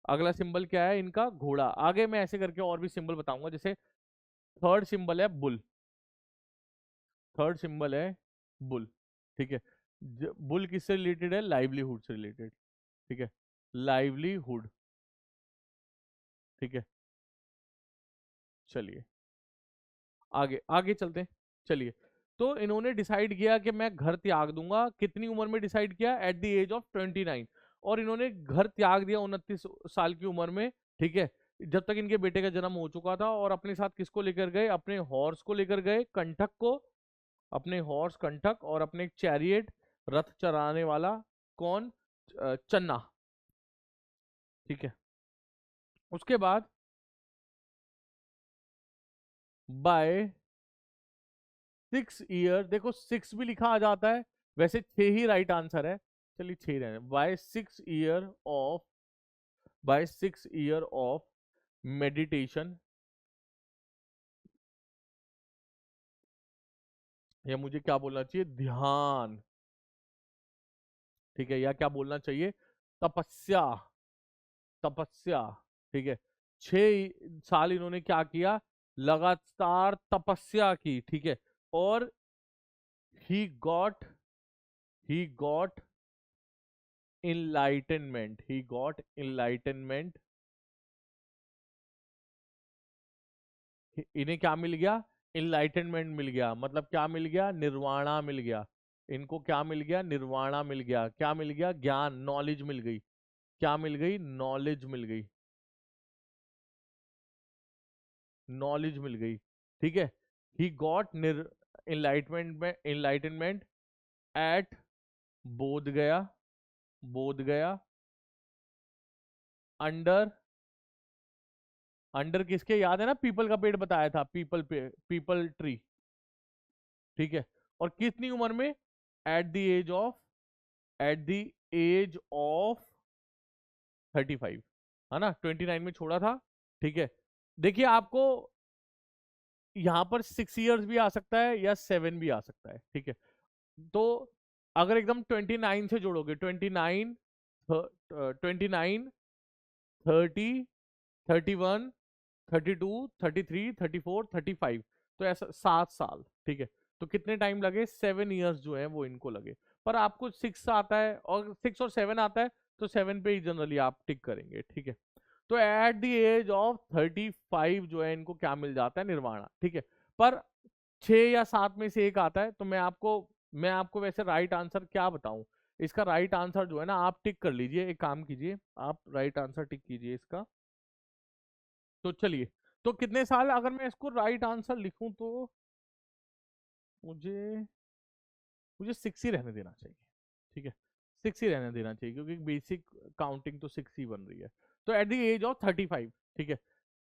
अगला सिंबल क्या है इनका, घोड़ा। आगे मैं ऐसे करके और भी सिंबल बताऊंगा, जैसे थर्ड सिंबल है बुल, थर्ड सिंबल है बुल। ठीक है, बुल किससे रिलेटेड है, लाइवलीहुड से रिलेटेड। ठीक है, लाइवलीहुड। ठीक है, चलिए आगे आगे चलते हैं। चलिए, तो इन्होंने डिसाइड किया कि मैं घर त्याग दूंगा, कितनी उम्र में डिसाइड किया, एट द एज ऑफ 29। और इन्होंने घर त्याग दिया 29 साल की उम्र में, ठीक है, जब तक इनके बेटे का जन्म हो चुका था। और अपने साथ किसको लेकर गए? अपने हॉर्स को लेकर गए, कंठक को, अपने हॉर्स कंठक, और अपने एक चैरियट, रथ चराने वाला, कौन? चन्ना, ठीक है। उसके बाद बाय 6 ईयर, देखो 6 भी लिखा आ जाता है, वैसे 6 ही राइट आंसर है, चलिए 6 रहने। बाय 6 ईयर ऑफ मेडिटेशन, या मुझे क्या बोलना चाहिए, ध्यान, ठीक है, या क्या बोलना चाहिए, तपस्या, तपस्या, ठीक है। 6 साल इन्होंने क्या किया? लगातार तपस्या की, ठीक है। और he got he got enlightenment. इन्हें क्या मिल गया? इनलाइटनमेंट मिल गया, मतलब क्या मिल गया? निर्वाणा मिल गया। इनको क्या मिल गया? निर्वाणा मिल गया। क्या मिल गया? ज्ञान, नॉलेज मिल गई। क्या मिल गई? नॉलेज मिल गई, नॉलेज मिल गई, ठीक है। ही गॉट इनलाइटनमेंट एट बोध गया, बोध गया, अंडर, अंडर किसके? याद है ना, पीपल का पेड़ बताया था, पीपल ट्री, ठीक है। और कितनी उम्र में? At the age of at the age of 35, है ना, 29 में छोड़ा था, ठीक है। देखिए आपको यहां पर 6 ईयर्स भी आ सकता है या 7 भी आ सकता है, ठीक है। तो अगर एकदम 29 से जोड़ोगे, 29, 29, 30, 31, 32, 33, 34, 35, तो ऐसा 7 साल, ठीक है। तो कितने टाइम लगे? 7 ईयर्स जो है वो इनको लगे। पर आपको 6 आता है और 6 और 7 आता है, तो 7 पे ही जनरली आप टिक करेंगे, ठीक है। तो एट द एज ऑफ 35 जो है इनको क्या मिल जाता है? निर्वाणा, ठीक है। पर 6 या 7 में से एक आता है, तो मैं आपको वैसे राइट आंसर क्या बताऊं? इसका राइट आंसर जो है ना, आप टिक कर लीजिए, एक काम कीजिए, आप राइट आंसर टिक कीजिए इसका। तो चलिए, तो कितने साल, अगर मैं इसको राइट आंसर लिखूं तो मुझे मुझे 6 ही रहने देना चाहिए, ठीक है। 6 ही रहने देना चाहिए, क्योंकि बेसिक काउंटिंग तो 6 ही बन रही है। तो एट द एज ऑफ 35, ठीक है,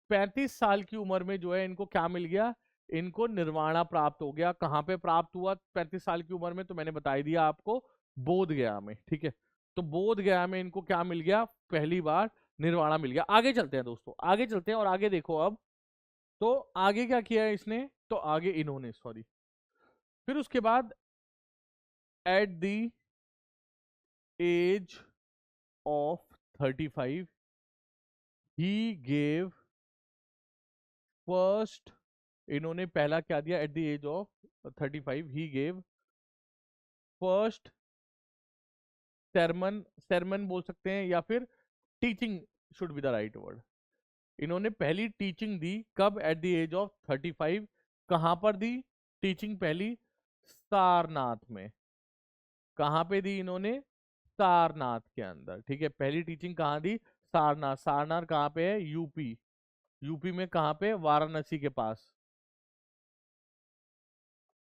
35 साल की उम्र में जो है इनको क्या मिल गया? इनको निर्वाणा प्राप्त हो गया। कहाँ पे प्राप्त हुआ 35 साल की उम्र में? तो मैंने बता ही दिया आपको, बोध गया में, ठीक है। तो बोध गया में इनको क्या मिल गया? पहली बार निर्वाणा मिल गया। आगे चलते हैं दोस्तों, आगे चलते हैं, और आगे देखो अब। तो आगे क्या किया है इसने? तो आगे इन्होंने, सॉरी, फिर उसके बाद at the age of 35 he gave first, इन्होंने पहला क्या दिया? At the age of 35 he gave first sermon, sermon बोल सकते हैं, या फिर teaching should be the right word. इन्होंने पहली टीचिंग दी कब? At the age of 35। कहां पर दी टीचिंग पहली? सारनाथ में। कहां पे दी इन्होंने? सारनाथ के अंदर, ठीक है। पहली टीचिंग कहां दी? सारनाथ। सारनाथ कहां पे है? यूपी। यूपी में कहां पे? वाराणसी के पास,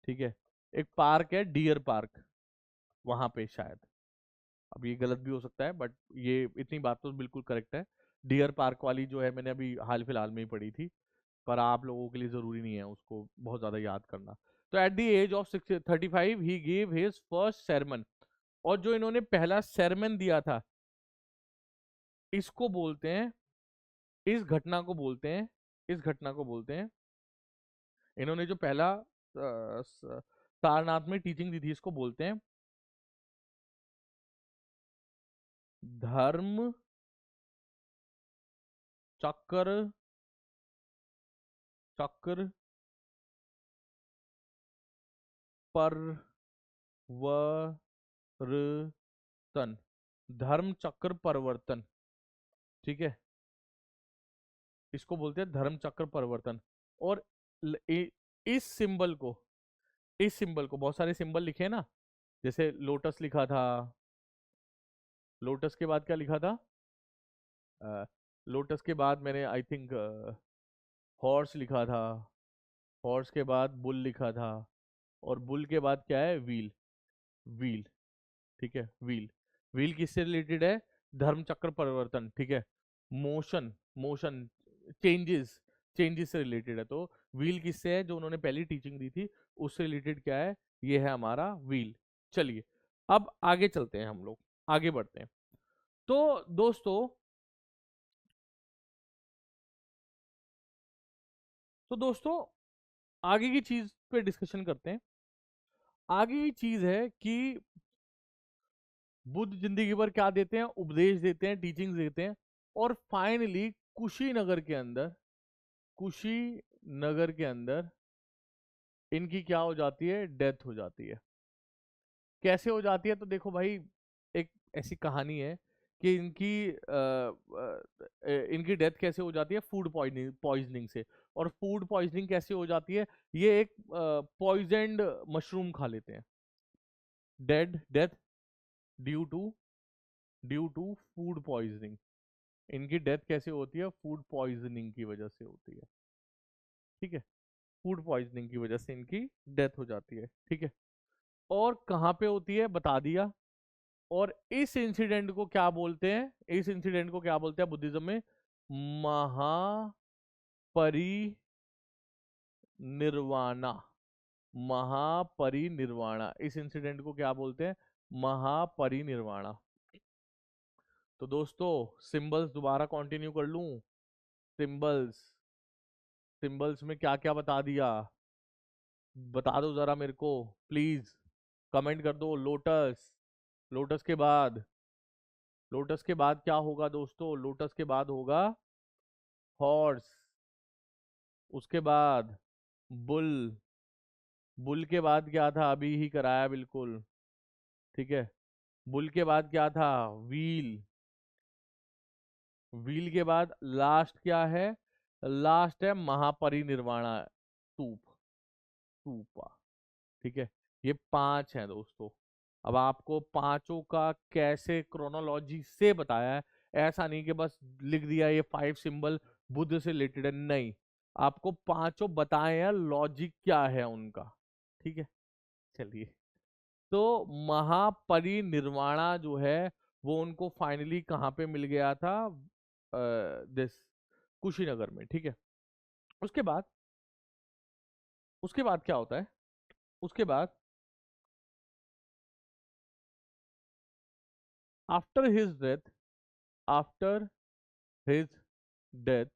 ठीक है। एक पार्क है, डियर पार्क, वहां पे शायद, अब ये गलत भी हो सकता है, बट ये इतनी बात तो बिल्कुल करेक्ट है। डियर पार्क वाली जो है मैंने अभी हाल फिलहाल में ही पढ़ी थी, पर आप लोगों के लिए जरूरी नहीं है उसको बहुत ज्यादा याद करना। तो at the age of 35 he gave his first sermon, और जो इन्होंने पहला sermon दिया था, इसको बोलते हैं, इस घटना को बोलते हैं, इस घटना को बोलते हैं, इन्होंने जो पहला सारनाथ में टीचिंग दी थी, इसको बोलते हैं धर्म चक्र, चक्र परिवर्तन, धर्म चक्र परिवर्तन, ठीक है। इसको बोलते हैं धर्म चक्र परिवर्तन। और इस सिंबल को, इस सिंबल को, बहुत सारे सिंबल लिखे हैं ना, जैसे लोटस लिखा था, लोटस के बाद क्या लिखा था? लोटस के बाद मैंने आई थिंक हॉर्स लिखा था। हॉर्स के बाद बुल लिखा था। और बुल के बाद क्या है? व्हील। व्हील। ठीक है, व्हील। व्हील किससे रिलेटेड है? धर्म चक्र परिवर्तन, ठीक है। मोशन, मोशन, चेंजेस, चेंजेस से रिलेटेड है। तो व्हील किससे है? जो उन्होंने पहली टीचिंग दी थी उससे रिलेटेड क्या है? ये है हमारा व्हील। चलिए, अब आगे चलते हैं, हम लोग आगे बढ़ते हैं। तो दोस्तों, आगे की चीज पे डिस्कशन करते हैं। आगे की चीज है कि बुद्ध जिंदगी भर क्या देते हैं? उपदेश देते हैं, टीचिंग्स देते हैं। और फाइनली कुशीनगर के अंदर, कुशीनगर के अंदर इनकी क्या हो जाती है? डेथ हो जाती है। कैसे हो जाती है? तो देखो भाई, एक ऐसी कहानी है कि इनकी डेथ कैसे हो जाती है? फूड पॉइजनिंग, पॉइजनिंग से। और फूड पॉइजनिंग कैसे हो जाती है? ये एक पॉइजनड मशरूम खा लेते हैं। Dead death due to, food poisoning. इनकी डेथ कैसे होती है? फूड पॉइजनिंग की वजह से होती है। ठीक है, फूड पॉइजनिंग की वजह से इनकी डेथ हो जाती है। ठीक है, और कहाँ पे होती है बता दिया। और इस इंसिडेंट को क्या बोलते हैं? इस इंसिडेंट को क्या बोलते हैं बुद्धिज्म में? महापरिनिर्वाणा। महापरिनिर्वाणा, इस इंसिडेंट को क्या बोलते हैं? महापरिनिर्वाणा। तो दोस्तों, सिंबल्स दोबारा कंटिन्यू कर लूं। सिंबल्स, सिंबल्स में क्या क्या बता दिया? बता दो जरा मेरे को, प्लीज। कमेंट कर दो। लोटस, लोटस के बाद, लोटस के बाद क्या होगा दोस्तों? लोटस के बाद होगा हॉर्स। उसके बाद बुल। बुल के बाद क्या था? अभी ही कराया बिल्कुल। ठीक है, बुल के बाद क्या था? व्हील। व्हील के बाद लास्ट क्या है? लास्ट है महापरिनिर्वाणा, स्तूप, स्तूपा। ठीक है, ये पांच हैं दोस्तों। अब आपको पांचों का कैसे क्रोनोलॉजी से बताया है, ऐसा नहीं कि बस लिख दिया ये 5 सिंबल बुद्ध से रिलेटेड है, नहीं। आपको पांचों बताए हैं, लॉजिक क्या है उनका। ठीक है, चलिए। तो महापरिनिर्वाणा जो है वो उनको फाइनली कहाँ पे मिल गया था? दिस कुशीनगर में। ठीक है, उसके बाद, उसके बाद क्या होता है? उसके बाद after his death, after his death,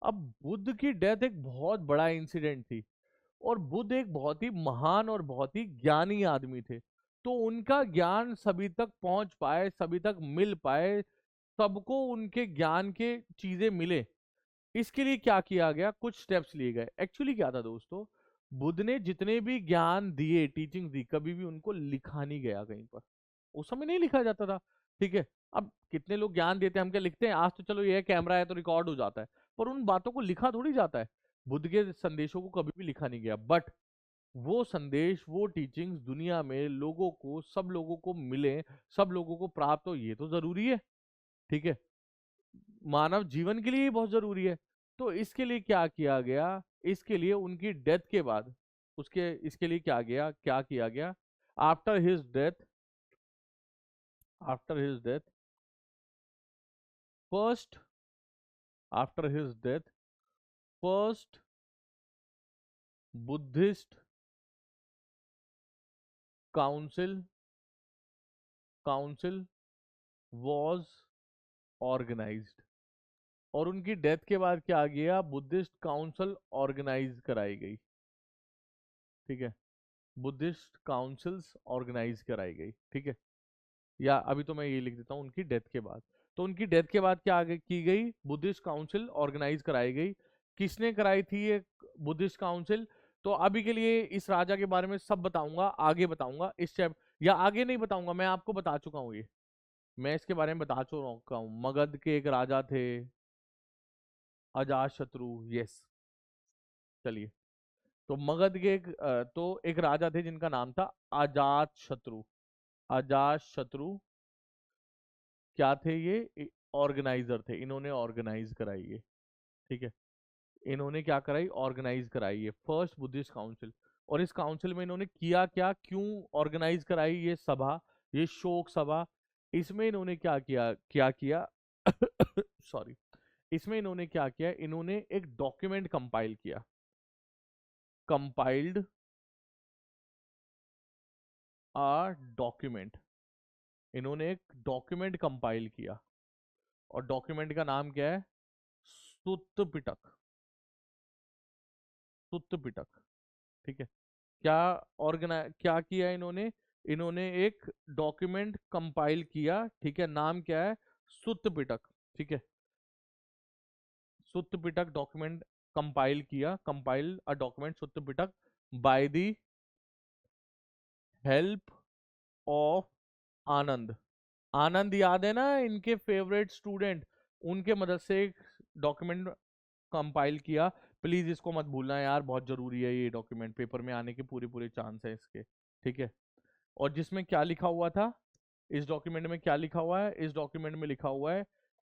अब बुद्ध की डेथ एक बहुत बड़ा इंसिडेंट थी। और बुद्ध एक बहुत ही महान और बहुत ही ज्ञानी आदमी थे। तो उनका ज्ञान सभी तक पहुंच पाए, सभी तक मिल पाए, सबको उनके ज्ञान के चीजें मिले, इसके लिए क्या किया गया? कुछ स्टेप्स लिए गए। एक्चुअली क्या था दोस्तों, बुद्ध ने जितने भी ज्ञान दिए, टीचिंग दी, कभी भी उनको लिखा नहीं गया कहीं पर। उस समय नहीं लिखा जाता था। ठीक है, अब कितने लोग ज्ञान देते हैं, हम क्या लिखते हैं? आज तो चलो ये कैमरा है तो रिकॉर्ड हो जाता है, पर उन बातों को लिखा थोड़ी जाता है। बुद्ध के संदेशों को कभी भी लिखा नहीं गया, बट वो संदेश, वो टीचिंग्स दुनिया में लोगों को, सब लोगों को मिले, सब लोगों को प्राप्त हो, ये तो जरूरी है। ठीक है, मानव जीवन के लिए ही बहुत जरूरी है। तो इसके लिए क्या किया गया? इसके लिए उनकी डेथ के बाद, उसके इसके लिए क्या किया गया? After his death, after his death first, after his death first Buddhist council, council was organised. और उनकी डेथ के बाद क्या गया? बुद्धिस्ट काउंसिल ऑर्गेनाइज कराई गई। ठीक है, बुद्धिस्ट काउंसिल्स ऑर्गेनाइज कराई गई। ठीक है, या अभी तो मैं ये लिख देता हूँ उनकी डेथ के बाद। तो उनकी डेथ के बाद क्या आगे की गई? बुद्धिस्ट काउंसिल ऑर्गेनाइज कराई गई। किसने कराई थी ये बुद्धिस्ट काउंसिल? तो अभी के लिए इस राजा के बारे में सब बताऊंगा, आगे बताऊंगा इस चैप्टर, या आगे नहीं बताऊंगा, मैं आपको बता चुका हूँ ये। मैं इसके बारे में बता चुका हूँ। मगध के एक राजा थे, अजात शत्रु। यस, चलिए। तो मगध के एक तो एक राजा थे जिनका नाम था अजात शत्रु। अजात शत्रु क्या थे? ये ऑर्गेनाइजर थे, इन्होंने ऑर्गेनाइज कराई है। ठीक है, इन्होंने क्या कराई? ऑर्गेनाइज कराई है फर्स्ट बुद्धिस्ट काउंसिल। और इस काउंसिल में इन्होंने किया क्या, क्यों ऑर्गेनाइज कराई ये सभा, ये शोक सभा? इसमें इन्होंने क्या किया सॉरी, इसमें इन्होंने क्या किया, इन्होंने एक डॉक्यूमेंट कंपाइल किया, कंपाइल्ड आ डॉक्यूमेंट। इन्होंने एक डॉक्यूमेंट कंपाइल किया, और डॉक्यूमेंट का नाम क्या है? सुत्त पिटक। सुत्त पिटक। ठीक है, क्या क्या किया इन्होंने? इन्होंने एक डॉक्यूमेंट कंपाइल किया, ठीक है, नाम क्या है? सुत्त पिटक। ठीक है, सुत्त पिटक डॉक्यूमेंट कंपाइल किया, compile a document Sutta Pitaka by the help of Ananda. Ananda याद है ना, इनके फेवरेट स्टूडेंट, उनके मदद से एक डॉक्यूमेंट कंपाइल किया। प्लीज इसको मत भूलना यार, बहुत जरूरी है ये डॉक्यूमेंट, पेपर में आने के पूरे पूरे चांस है इसके। ठीक है, और जिसमें क्या लिखा हुआ था, इस डॉक्यूमेंट में क्या लिखा हुआ है? इस डॉक्यूमेंट में लिखा हुआ है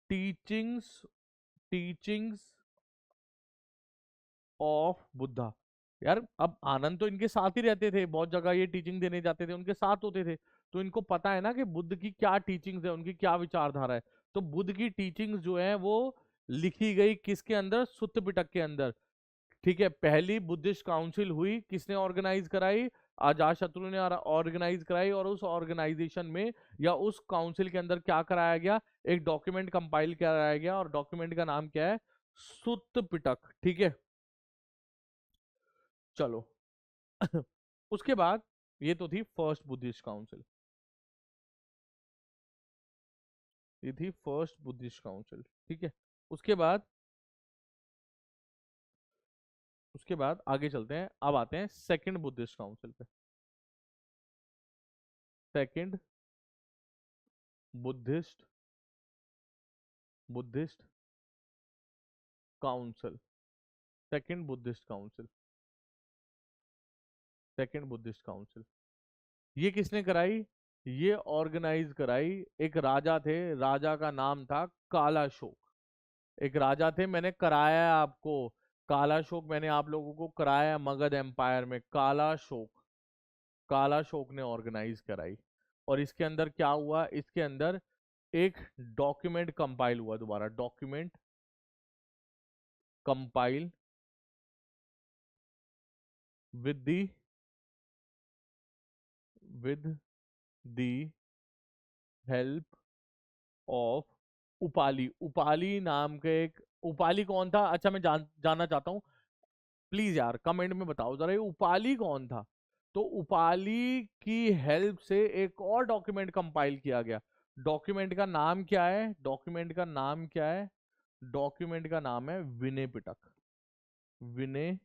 टीचिंग्स, टीचिंग्स ऑफ बुद्धा। यार अब आनंद तो इनके साथ ही रहते थे, बहुत जगह ये टीचिंग देने जाते थे, उनके साथ होते थे, तो इनको पता है ना कि बुद्ध की क्या टीचिंग्स है, उनकी क्या विचारधारा है। तो बुद्ध की टीचिंग्स जो है वो लिखी गई किसके अंदर? सुत्त पिटक के अंदर। ठीक है, पहली बुद्धिस्ट काउंसिल हुई, किसने ऑर्गेनाइज कराई? अजात शत्रु ने ऑर्गेनाइज कराई। और उस ऑर्गेनाइजेशन में या उस काउंसिल के अंदर क्या कराया गया? एक डॉक्यूमेंट कंपाइल कराया गया, और डॉक्यूमेंट का नाम क्या है? सुत्त पिटक। ठीक है, चलो उसके बाद ये तो थी फर्स्ट बुद्धिस्ट काउंसिल, ये थी फर्स्ट बुद्धिस्ट काउंसिल। ठीक है, उसके बाद, उसके बाद आगे चलते हैं, अब आते हैं सेकंड बुद्धिस्ट काउंसिल पे। Second Buddhist, Buddhist council, second Buddhist council, second Buddhist council. ये किसने कराई? ये ऑर्गेनाइज कराई, एक राजा थे, राजा का नाम था कालाशोक। एक राजा थे, मैंने कराया है आपको, कालाशोक मैंने आप लोगों को कराया है मगध एम्पायर में, कालाशोक, कालाशोक ने ऑर्गेनाइज कराई। और इसके अंदर क्या हुआ? इसके अंदर एक डॉक्यूमेंट कंपाइल हुआ, दोबारा document compile with the, with the help of Upali. Upali नाम के एक, उपाली कौन था? अच्छा मैं जानना चाहता हूँ, प्लीज यार कमेंट में बताओ जरा, ये उपाली कौन था? तो उपाली की हेल्प से एक और डॉक्यूमेंट कंपाइल किया गया। डॉक्यूमेंट का नाम क्या है? डॉक्यूमेंट का नाम क्या है? डॉक्यूमेंट का नाम है विनय पिटक। विनय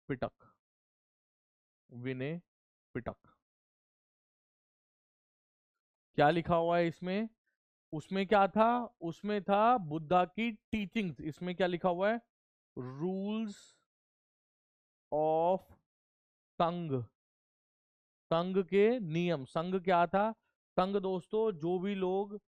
पिटक, विनय पिटक। क्या लिखा हुआ है इसमें? उसमें क्या था? उसमें था बुद्धा की टीचिंग्स। इसमें क्या लिखा हुआ है? रूल्स ऑफ संघ, संघ के नियम। संघ क्या था? संघ दोस्तों, जो भी लोग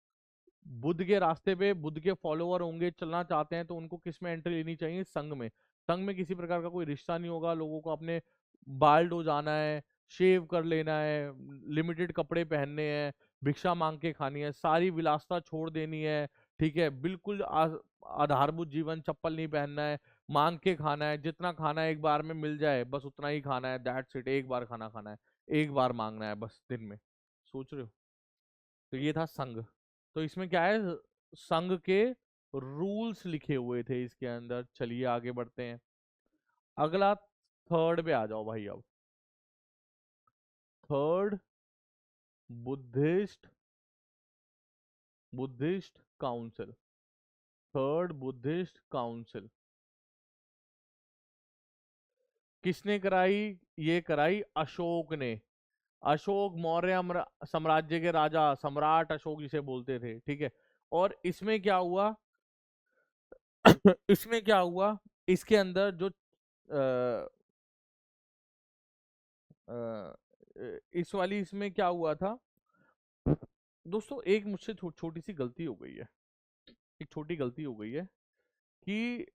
बुद्ध के रास्ते पे, बुद्ध के फॉलोअर होंगे, चलना चाहते हैं, तो उनको किस में एंट्री लेनी चाहिए? संघ में। संघ में किसी प्रकार का कोई रिश्ता नहीं होगा, लोगों को अपने बाल्ड हो जाना है, शेव कर लेना है, लिमिटेड कपड़े पहनने हैं, भिक्षा मांग के खानी है, सारी विलासता छोड़ देनी है। ठीक है, बिल्कुल आधारभूत जीवन, चप्पल नहीं पहनना है, मांग के खाना है, जितना खाना है एक बार में मिल जाए बस उतना ही खाना है, दैट्स इट। एक बार खाना खाना है, एक बार मांगना है बस दिन में। सोच रहे हो? तो ये था संघ। तो इसमें क्या है? संघ के रूल्स लिखे हुए थे इसके अंदर। चलिए आगे बढ़ते हैं, अगला थर्ड पे आ जाओ भाई अब। Third Buddhist, Buddhist council, third Buddhist council किसने कराई? ये कराई अशोक ने। अशोक मौर्य साम्राज्य के राजा, सम्राट अशोक जिसे बोलते थे। ठीक है, और इसमें क्या हुआ? इसमें क्या हुआ? इसके अंदर जो इस वाली इसमें क्या हुआ था? दोस्तों एक मुझसे छोटी सी गलती हो गई है, एक छोटी गलती हो गई है कि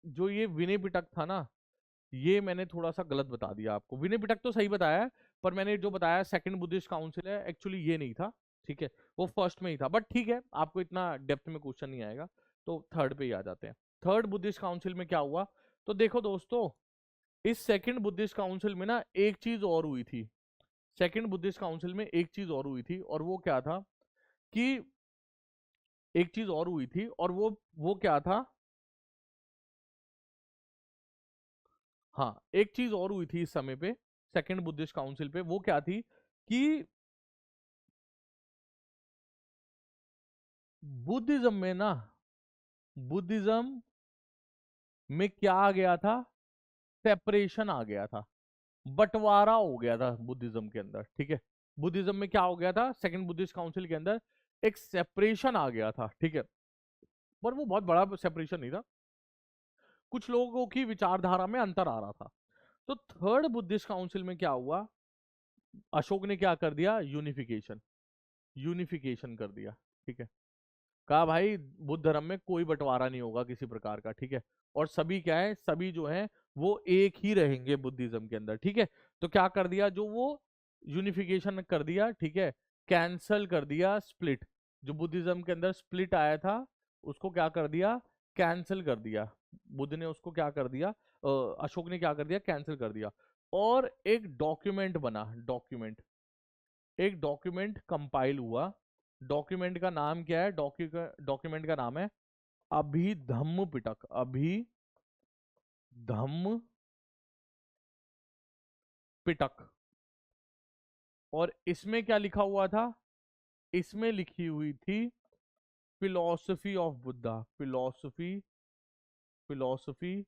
जो ये विनय पिटक था ना, ये मैंने थोड़ा सा गलत बता दिया आपको। विनय पिटक तो सही बताया है, पर मैंने जो बताया सेकंड बुद्धिस्ट काउंसिल है, एक्चुअली ये नहीं था। ठीक है, वो फर्स्ट में ही था, बट ठीक है, आपको इतना डेप्थ में क्वेश्चन नहीं आएगा, तो थर्ड पे ही आ जाते हैं। थर्ड बुद्धिस्ट काउंसिल में क्या हुआ, तो देखो दोस्तों, इस सेकंड बुद्धिस्ट काउंसिल में ना एक चीज और हुई थी। सेकंड बुद्धिस्ट काउंसिल में एक चीज और हुई थी, और वो क्या था कि एक चीज और हुई थी, और वो क्या था, हाँ, एक चीज और हुई थी इस समय पे सेकंड बुद्धिस्ट काउंसिल पे। वो क्या थी कि बुद्धिज्म में ना, बुद्धिज्म में क्या आ गया था, सेपरेशन आ गया था, बंटवारा हो गया था बुद्धिज्म के अंदर। ठीक है, बुद्धिज्म में क्या हो गया था, सेकंड बुद्धिस्ट काउंसिल के अंदर एक सेपरेशन आ गया था। ठीक है, पर वो बहुत बड़ा सेपरेशन नहीं था, कुछ लोगों की विचारधारा में अंतर आ रहा था। तो थर्ड बुद्धिस्ट काउंसिल में क्या हुआ, अशोक ने क्या कर दिया, यूनिफिकेशन, यूनिफिकेशन कर दिया। ठीक है, कहा भाई बुद्ध धर्म में कोई बंटवारा नहीं होगा किसी प्रकार का। ठीक है, और सभी क्या है, सभी जो है वो एक ही रहेंगे बुद्धिज्म के अंदर। ठीक है, तो क्या कर दिया, जो वो यूनिफिकेशन कर दिया, ठीक है, कैंसल कर दिया स्प्लिट, जो बुद्धिज्म के अंदर स्प्लिट आया था उसको क्या कर दिया, कैंसिल कर दिया। बुद्ध ने उसको क्या कर दिया, अशोक ने क्या कर दिया, कैंसिल कर दिया। और एक डॉक्यूमेंट बना, डॉक्यूमेंट, एक डॉक्यूमेंट कंपाइल हुआ। डॉक्यूमेंट का नाम क्या है, डॉक्यूमेंट का नाम है अभिधम्म पिटक, अभिधम्म पिटक। और इसमें क्या लिखा हुआ था, इसमें लिखी हुई थी philosophy of Buddha, philosophy, philosophy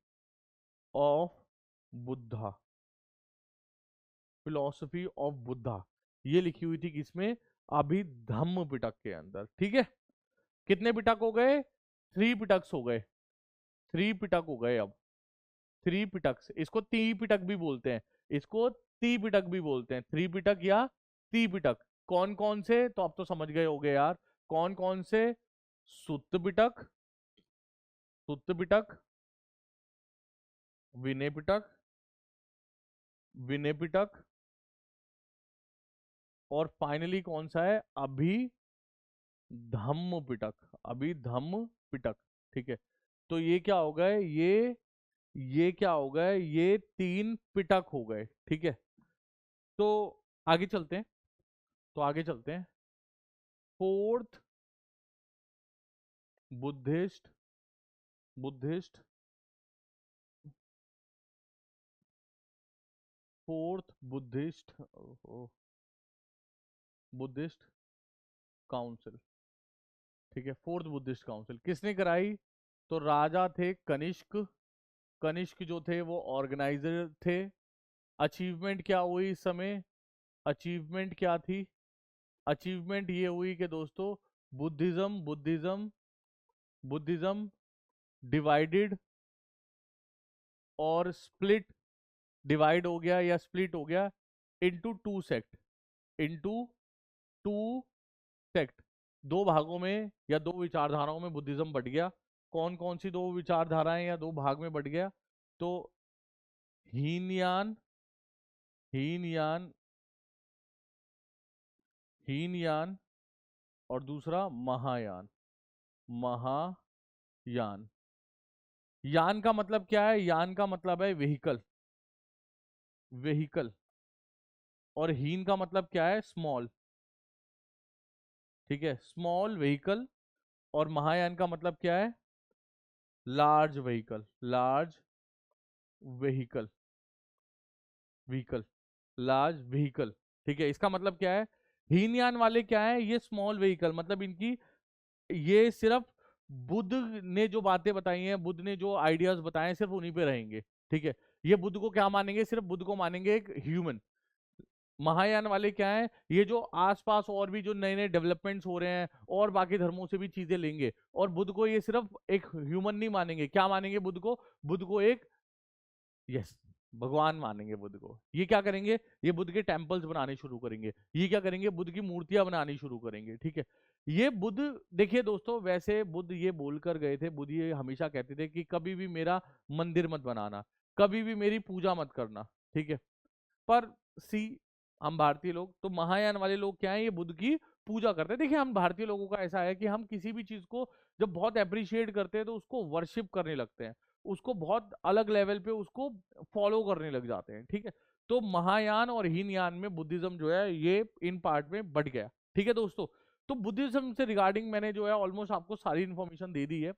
of Buddha, philosophy of Buddha, ये लिखी हुई थी किसमें, अभिधम्म पिटक के अंदर। ठीक है, कितने पिटक हो गए, थ्री पिटक्स हो गए, थ्री पिटक हो गए अब, थ्री पिटक्स, इसको ती पिटक भी बोलते हैं, इसको ती पिटक भी बोलते हैं, थ्री पिटक या ती पिटक। कौन कौन से, तो आप तो समझ गए होगे यार, कौन कौन से, सुत्त पिटक, सुत्त पिटक, विनय पिटक, विनय पिटक, और फाइनली कौन सा है, अभिधम्म पिटक, अभिधम्म पिटक। ठीक है, तो ये क्या हो गए, ये क्या हो गए, ये तीन पिटक हो गए। ठीक है, तो आगे चलते हैं, तो आगे चलते हैं। Fourth Buddhist, Buddhist, fourth Buddhist, Buddhist council. ठीक है, फोर्थ बुद्धिस्ट काउंसिल किसने कराई, तो राजा थे कनिष्क, कनिष्क जो थे वो ऑर्गेनाइजर थे। अचीवमेंट क्या हुई इस समय, अचीवमेंट क्या थी, अचीवमेंट ये हुई कि दोस्तों बुद्धिज्म, बुद्धिज्म डिवाइडेड और स्प्लिट, डिवाइड हो गया या स्प्लिट हो गया into two sect, into two sect, दो भागों में या दो विचारधाराओं में बुद्धिज्म बट गया। कौन कौन सी दो विचारधाराएं या दो भाग में बट गया, तो हीनयान, हीनयान, हीनयान, और दूसरा महायान, महायान। यान का मतलब क्या है, यान का मतलब है व्हीकल, व्हीकल, और हीन का मतलब क्या है, स्मॉल। ठीक है, स्मॉल व्हीकल, और महायान का मतलब क्या है, large vehicle, large vehicle, vehicle, large vehicle. ठीक है, इसका मतलब क्या है, हीनयान वाले क्या है, ये स्मॉल व्हीकल, मतलब इनकी ये सिर्फ बुद्ध ने जो बातें बताई हैं, बुद्ध ने जो आइडियाज बताए हैं, सिर्फ उन्हीं पे रहेंगे। ठीक है, ये बुद्ध को क्या मानेंगे, सिर्फ बुद्ध को मानेंगे एक ह्यूमन। महायान वाले क्या है, ये जो आसपास और भी जो नए नए डेवलपमेंट्स हो रहे हैं और बाकी धर्मों से भी चीजें लेंगे, और बुद्ध को ये सिर्फ एक ह्यूमन नहीं मानेंगे, क्या मानेंगे बुद्ध को एक, यस, भगवान मानेंगे बुद्ध को। ये क्या करेंगे, ये बुद्ध के टेम्पल्स बनाने शुरू करेंगे, ये क्या करेंगे, बुद्ध की मूर्तियां बनानी शुरू करेंगे, ठीक है। ये बुद्ध, देखिए दोस्तों, वैसे बुद्ध ये बोलकर गए थे, बुद्ध ये हमेशा कहते थे कि कभी भी मेरा मंदिर मत बनाना, कभी भी मेरी पूजा मत करना, ठीक है। पर सी, हम भारतीय लोग तो महायान वाले लोग क्या है, ये बुद्ध की पूजा करते हैं। देखिए हम भारतीय लोगों का ऐसा है कि हम किसी भी चीज को जब बहुत अप्रिशिएट करते हैं तो उसको वर्शिप करने लगते हैं, उसको बहुत अलग लेवल पे उसको फॉलो करने लग जाते हैं, ठीक है। तो महायान और हीनयान में बुद्धिज्म जो है ये इन पार्ट में बढ़ गया, ठीक है दोस्तों। तो बुद्धिज्म से रिगार्डिंग मैंने जो है ऑलमोस्ट आपको सारी इन्फॉर्मेशन दे दी है।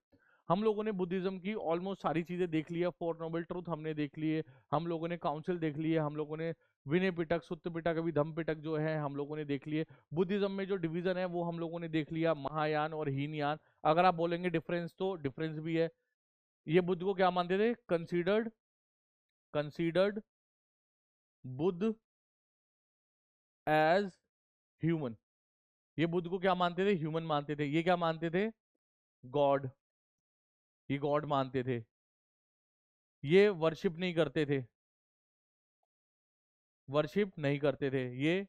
हम लोगों ने बुद्धिज्म की ऑलमोस्ट सारी चीजें देख ली है, फोर नोबल ट्रूथ हमने देख लिए, हम लोगों ने काउंसिल देख लिए, हम लोगों ने विनय पिटक, सुत्त पिटक, अभी धम्म पिटक जो है हम लोगों ने देख लिए। बुद्धिज्म में जो डिवीजन है वो हम लोगों ने देख लिया, महायान और हीनयान। अगर आप बोलेंगे डिफरेंस तो डिफरेंस भी है। ये बुद्ध को क्या मानते थे, considered, considered Buddha as human. ये बुद्ध को क्या मानते थे, ह्यूमन मानते थे। ये क्या मानते थे, गॉड, ये गॉड मानते थे। ये वर्शिप नहीं करते थे, वर्शिप नहीं करते थे, ये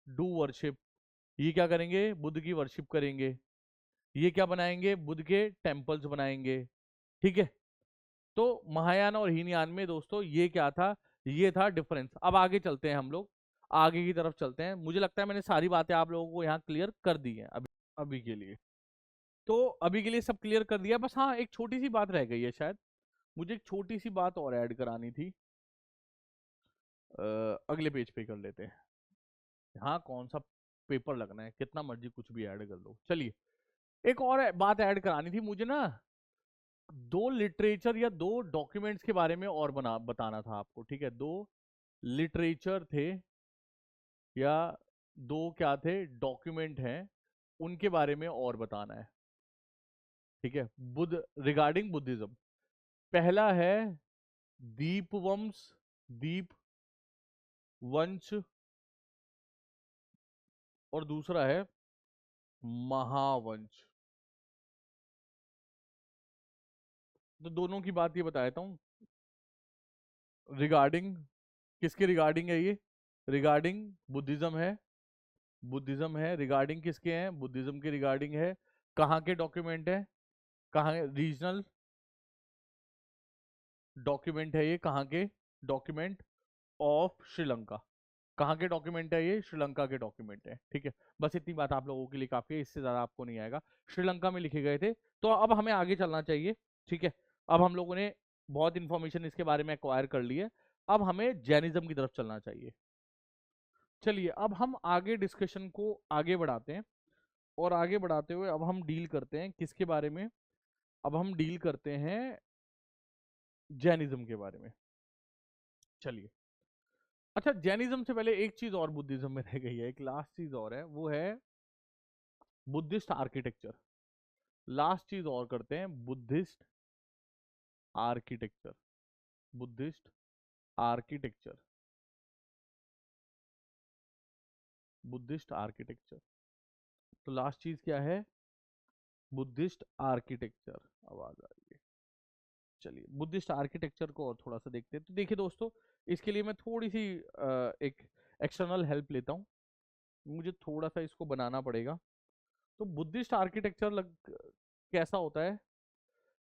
डू वर्शिप। ये क्या करेंगे, बुद्ध की वर्शिप करेंगे। ये क्या बनाएंगे, बुद्ध के टेम्पल्स बनाएंगे, ठीक है। तो महायान और हीनयान में दोस्तों ये क्या था, ये था डिफरेंस। अब आगे चलते हैं, हम लोग आगे की तरफ चलते हैं। मुझे लगता है मैंने सारी बातें आप लोगों को यहाँ क्लियर कर दी हैं अभी के लिए। तो अभी के लिए सब क्लियर कर दिया, बस हाँ एक छोटी सी बात रह गई है शायद, मुझे एक छोटी सी बात और ऐड करानी थी। अगले पेज पे कर लेते हैं। हाँ कौन सा पेपर लगना है, कितना मर्जी कुछ भी ऐड कर लो, चलिए। एक और बात ऐड करानी थी मुझे ना, दो लिटरेचर या दो डॉक्यूमेंट्स के बारे में और बताना था आपको, ठीक है। दो लिटरेचर थे या दो क्या थे, डॉक्यूमेंट हैं, उनके बारे में और बताना है, ठीक है, बुद्ध, रिगार्डिंग बुद्धिज्म। पहला है दीपवंश, दीप वंश, और दूसरा है महावंश। तो दोनों की बात ये बता देता हूँ। रिगार्डिंग, किसके रिगार्डिंग है ये, रिगार्डिंग बुद्धिज्म है, बुद्धिज्म है। रिगार्डिंग किसके हैं, बुद्धिज्म के रिगार्डिंग है। कहाँ के डॉक्यूमेंट है, कहाँ, रीजनल डॉक्यूमेंट है ये, कहाँ के, डॉक्यूमेंट ऑफ श्रीलंका। कहाँ के डॉक्यूमेंट है ये, श्रीलंका के डॉक्यूमेंट है, ठीक है। बस इतनी बात आप लोगों के लिए काफी है, इससे ज्यादा आपको नहीं आएगा। श्रीलंका में लिखे गए थे। तो अब हमें आगे चलना चाहिए, ठीक है। अब हम लोगों ने बहुत इंफॉर्मेशन इसके बारे में एक्वायर कर ली है, अब हमें जैनिज्म की तरफ चलना चाहिए। चलिए अब हम आगे डिस्कशन को आगे बढ़ाते हैं, और आगे बढ़ाते हुए अब हम डील करते हैं किसके बारे में, अब हम डील करते हैं जैनिज्म के बारे में। चलिए, अच्छा जैनिज्म से पहले एक चीज और बुद्धिज्म में रह गई है, एक लास्ट चीज और है, वो है बुद्धिस्ट आर्किटेक्चर। लास्ट चीज और करते हैं, Buddhist architecture, Buddhist architecture, Buddhist architecture. तो लास्ट चीज क्या है, बुद्धिस्ट आर्किटेक्चर। आवाज आ रही है, चलिए बुद्धिस्ट आर्किटेक्चर को और थोड़ा सा देखते हैं। तो देखिए दोस्तों, इसके लिए मैं थोड़ी सी एक एक्सटर्नल हेल्प लेता हूँ, मुझे थोड़ा सा इसको बनाना पड़ेगा। तो बुद्धिस्ट आर्किटेक्चर कैसा होता है,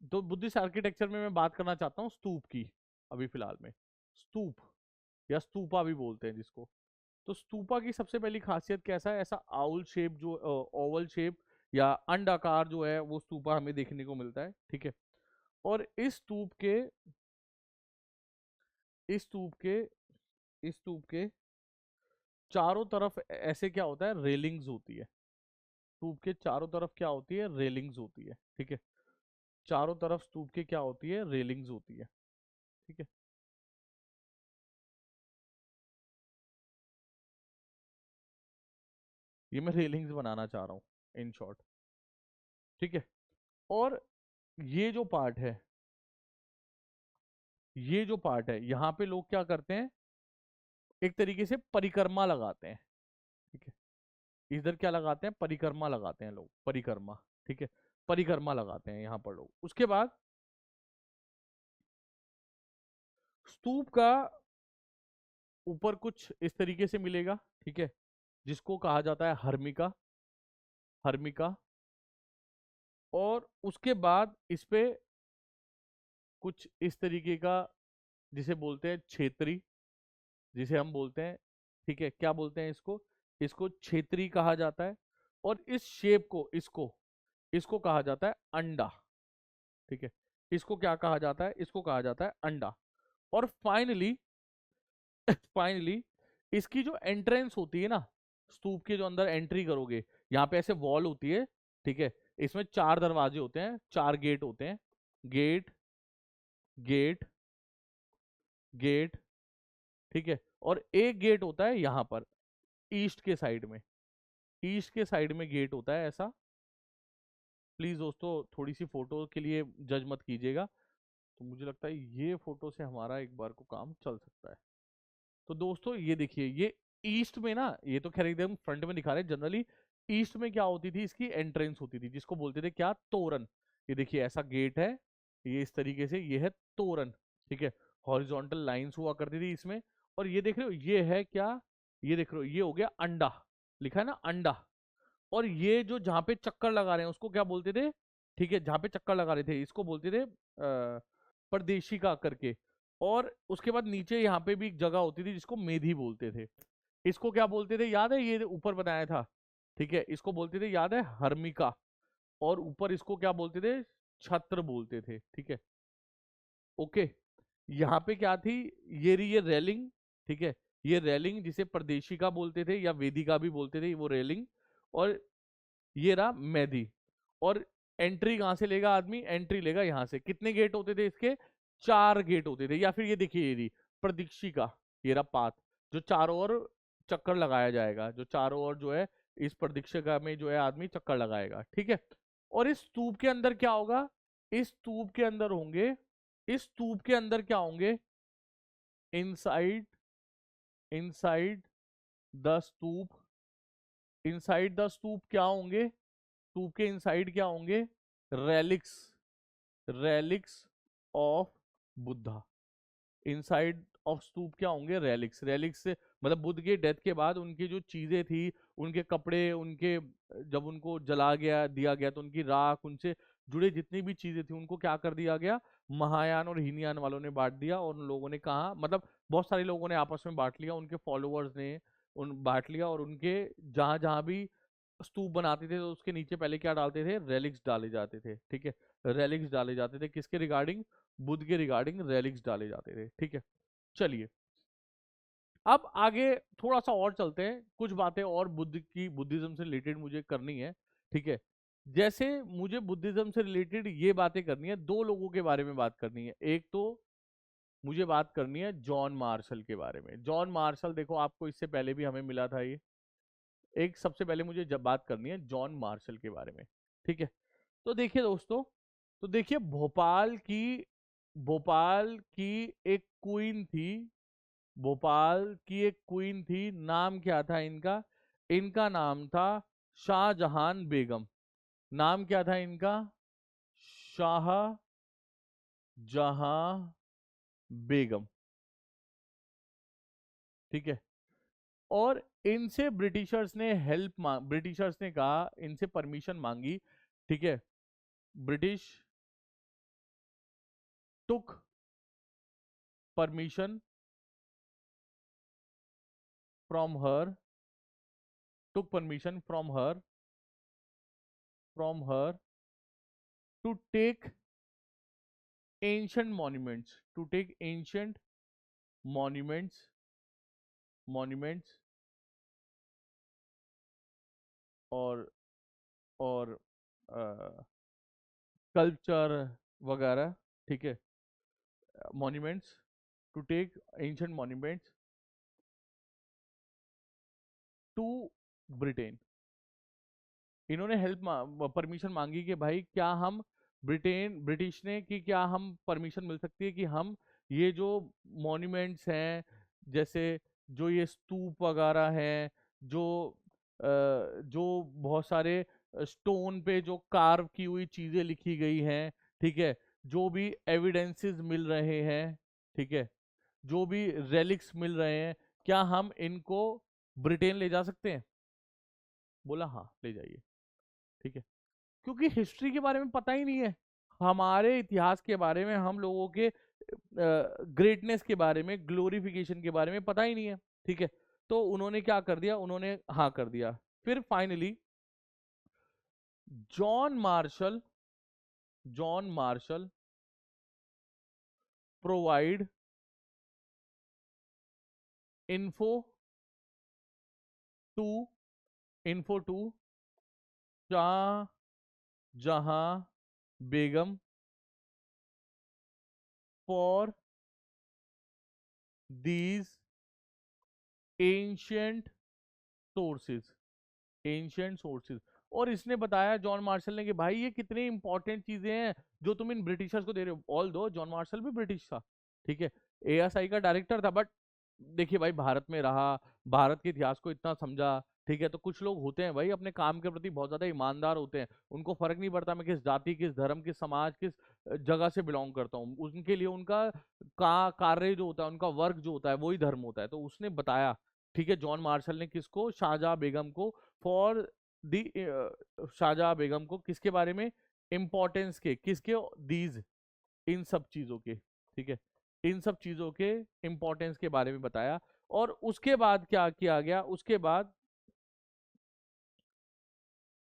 तो बुद्धिस्ट आर्किटेक्चर में मैं बात करना चाहता हूँ स्तूप की, अभी फिलहाल में स्तूप या स्तूपा भी बोलते हैं जिसको। तो स्तूपा की सबसे पहली खासियत कैसा है, ऐसा आउल शेप जो, ओवल शेप या अंडाकार जो है वो स्तूपा हमें देखने को मिलता है, ठीक है। और इस स्तूप के इस स्तूप के चारों तरफ ऐसे क्या होता है, रेलिंग्स होती है। स्तूप के चारों तरफ क्या होती है, रेलिंग्स होती है, ठीक है। चारों तरफ स्तूप के क्या होती है, रेलिंग्स होती है, ठीक है। ये मैं रेलिंग्स बनाना चाह रहा हूँ इन शॉर्ट, ठीक है। और ये जो पार्ट है, ये जो पार्ट है, यहाँ पे लोग क्या करते हैं, एक तरीके से परिक्रमा लगाते हैं, ठीक है। इधर क्या लगाते हैं, परिक्रमा लगाते हैं लोग, परिक्रमा, ठीक है। परिक्रमा लगाते हैं यहाँ पर लोग। उसके बाद स्तूप का ऊपर कुछ इस तरीके से मिलेगा, ठीक है, जिसको कहा जाता है हर्मिका, हर्मिका। और उसके बाद इस पे कुछ इस तरीके का, जिसे बोलते हैं छेत्री, जिसे हम बोलते हैं, ठीक है, क्या बोलते हैं इसको, इसको छेत्री कहा जाता है। और इस शेप को, इसको इसको कहा जाता है अंडा, ठीक है, इसको क्या कहा जाता है, इसको कहा जाता है अंडा। और फाइनली फाइनली इसकी जो एंट्रेंस होती है ना, स्तूप के जो अंदर एंट्री करोगे, यहाँ पे ऐसे वॉल होती है, ठीक है, इसमें 4 दरवाजे होते हैं, 4 गेट होते हैं, गेट, गेट, गेट, ठीक है। और एक गेट होता है यहां पर ईस्ट के साइड में, ईस्ट के साइड में गेट होता है ऐसा। प्लीज दोस्तों थोड़ी सी फोटो के लिए जज मत कीजिएगा, तो मुझे लगता है ये फोटो से हमारा एक बार को काम चल सकता है। तो दोस्तों ये देखिए, ये ईस्ट में ना, ये तो खैर एकदम फ्रंट में दिखा रहे हैं, जनरली ईस्ट में क्या होती थी, इसकी एंट्रेंस होती थी, जिसको बोलते थे क्या, तोरन। ये देखिए ऐसा गेट है, ये इस तरीके से, ये है तोरन, ठीक है। हॉरिजॉन्टल लाइंस हुआ करती थी इसमें। और ये देख रहे हो, ये है क्या, ये देख रहे हो, ये हो गया अंडा, लिखा है ना अंडा। और ये जो जहां पे चक्कर लगा रहे हैं उसको क्या बोलते थे, ठीक है, जहां पे चक्कर लगा रहे थे इसको बोलते थे परदेशिका करके। और उसके बाद नीचे यहाँ पे भी एक जगह होती थी जिसको मेधी बोलते थे, इसको क्या बोलते थे याद है, ये ऊपर बनाया था, ठीक है, इसको बोलते थे याद है हर्मिका। और ऊपर इसको क्या बोलते थे, छत्र बोलते थे, ठीक है, ओके। यहाँ पे क्या थी, ये रही ये रेलिंग, ठीक है, ये रेलिंग जिसे परदेशिका बोलते थे या वेदिका भी बोलते थे, वो रेलिंग। और ये रहा मैदी। और एंट्री कहां से लेगा आदमी, एंट्री लेगा यहां से। कितने गेट होते थे इसके, 4 गेट होते थे। या फिर ये देखिए, ये रही प्रदीक्षिका, ये रहा पाथ, जो चारों ओर चक्कर लगाया जाएगा, जो चारों ओर जो है इस प्रदीक्षिका में जो है आदमी चक्कर लगाएगा, ठीक है। और इस स्तूप के अंदर क्या होगा, इस स्तूप के अंदर होंगे, इस स्तूप के अंदर क्या होंगे, inside, inside the stupa, inside the stupa क्या होंगे, स्तूप के इनसाइड क्या होंगे, relics, relics of Buddha. Inside of stupa क्या होंगे, रेलिक्स, रेलिक्स से मतलब बुद्ध के डेथ के बाद उनकी जो चीजें थी, उनके कपड़े, उनके जब उनको जला गया दिया गया तो उनकी राख, उनसे जुड़े जितनी भी चीजें थी उनको क्या कर दिया गया, महायान और हीनयान वालों ने बांट दिया। और उन लोगों ने कहा, मतलब बहुत सारे लोगों ने आपस में बांट लिया, उनके फॉलोअर्स ने उन बांट लिया। और उनके जहां जहां भी स्तूप बनाते थे तो उसके नीचे पहले क्या डालते थे, रेलिक्स डाले जाते थे, ठीक है, रेलिक्स डाले जाते थे, किसके रिगार्डिंग, बुद्ध के रिगार्डिंग रेलिक्स डाले जाते थे, ठीक है। चलिए अब आगे थोड़ा सा और चलते हैं, कुछ बातें और बुद्ध की, बुद्धिज्म से रिलेटेड मुझे करनी है, ठीक है। जैसे मुझे बुद्धिज्म से रिलेटेड ये बातें करनी है, 2 लोगों के बारे में बात करनी है। एक तो मुझे बात करनी है जॉन मार्शल के बारे में। जॉन मार्शल देखो, आपको इससे पहले भी हमें मिला था ये। एक सबसे पहले मुझे जब बात करनी है जॉन मार्शल के बारे में, ठीक है। तो देखिए दोस्तों, तो देखिए भोपाल की, भोपाल की एक क्वीन थी, भोपाल की एक क्वीन थी, नाम क्या था इनका, इनका नाम था शाहजहान बेगम। नाम क्या था इनका, शाहजहां बेगम, ठीक है। और इनसे ब्रिटिशर्स ने हेल्प ब्रिटिशर्स ने कहा, इनसे परमिशन मांगी, ठीक है। British took permission from her, took permission from her to take ancient monuments, to take ancient monuments, monuments और कल्चर वगैरह, ठीक है, monuments, to take ancient monuments to Britain. इन्होंने हेल्प परमिशन मांगी कि भाई क्या हम, ब्रिटेन, ब्रिटिश ने, कि क्या हम परमिशन मिल सकती है कि हम ये जो मॉन्यूमेंट्स हैं, जैसे जो ये स्तूप वगैरह हैं, जो जो बहुत सारे स्टोन पे जो कार्व की हुई चीजें लिखी गई हैं, ठीक है, जो भी एविडेंसेस मिल रहे हैं, ठीक है, जो भी रेलिक्स मिल रहे हैं, क्या हम इनको ब्रिटेन ले जा सकते हैं? बोला हाँ ले जाइए। ठीक है, क्योंकि हिस्ट्री के बारे में पता ही नहीं है, हमारे इतिहास के बारे में, हम लोगों के ग्रेटनेस के बारे में, ग्लोरिफिकेशन के बारे में पता ही नहीं है। ठीक है, तो उन्होंने क्या कर दिया, उन्होंने हाँ कर दिया। फिर finally John Marshall, John Marshall provide info to, info to Jahan Begum for these ancient sources, ancient sources. और इसने बताया जॉन मार्शल ने कि भाई ये कितनी इंपॉर्टेंट चीजें हैं जो तुम इन ब्रिटिशर्स को दे रहे हो। ऑल दो जॉन मार्शल भी ब्रिटिश था, ठीक है, एएसआई का डायरेक्टर था, बट देखिए भाई भारत में रहा, भारत के इतिहास को इतना समझा। ठीक है, तो कुछ लोग होते हैं भाई अपने काम के प्रति बहुत ज्यादा ईमानदार होते हैं, उनको फर्क नहीं पड़ता मैं किस जाति, किस धर्म, किस समाज, किस जगह से बिलोंग करता हूँ, उनके लिए उनका कार्य जो होता है, उनका वर्क जो होता है वही धर्म होता है। तो उसने बताया, ठीक है, जॉन मार्शल ने किसको, शाहजहां बेगम को, फॉर दी, शाहजहां बेगम को किसके बारे में, इंपॉर्टेंस के, किसके, दीज, इन सब चीजों के, ठीक है, इन सब चीजों के इंपॉर्टेंस के बारे में बताया। और उसके बाद क्या किया गया,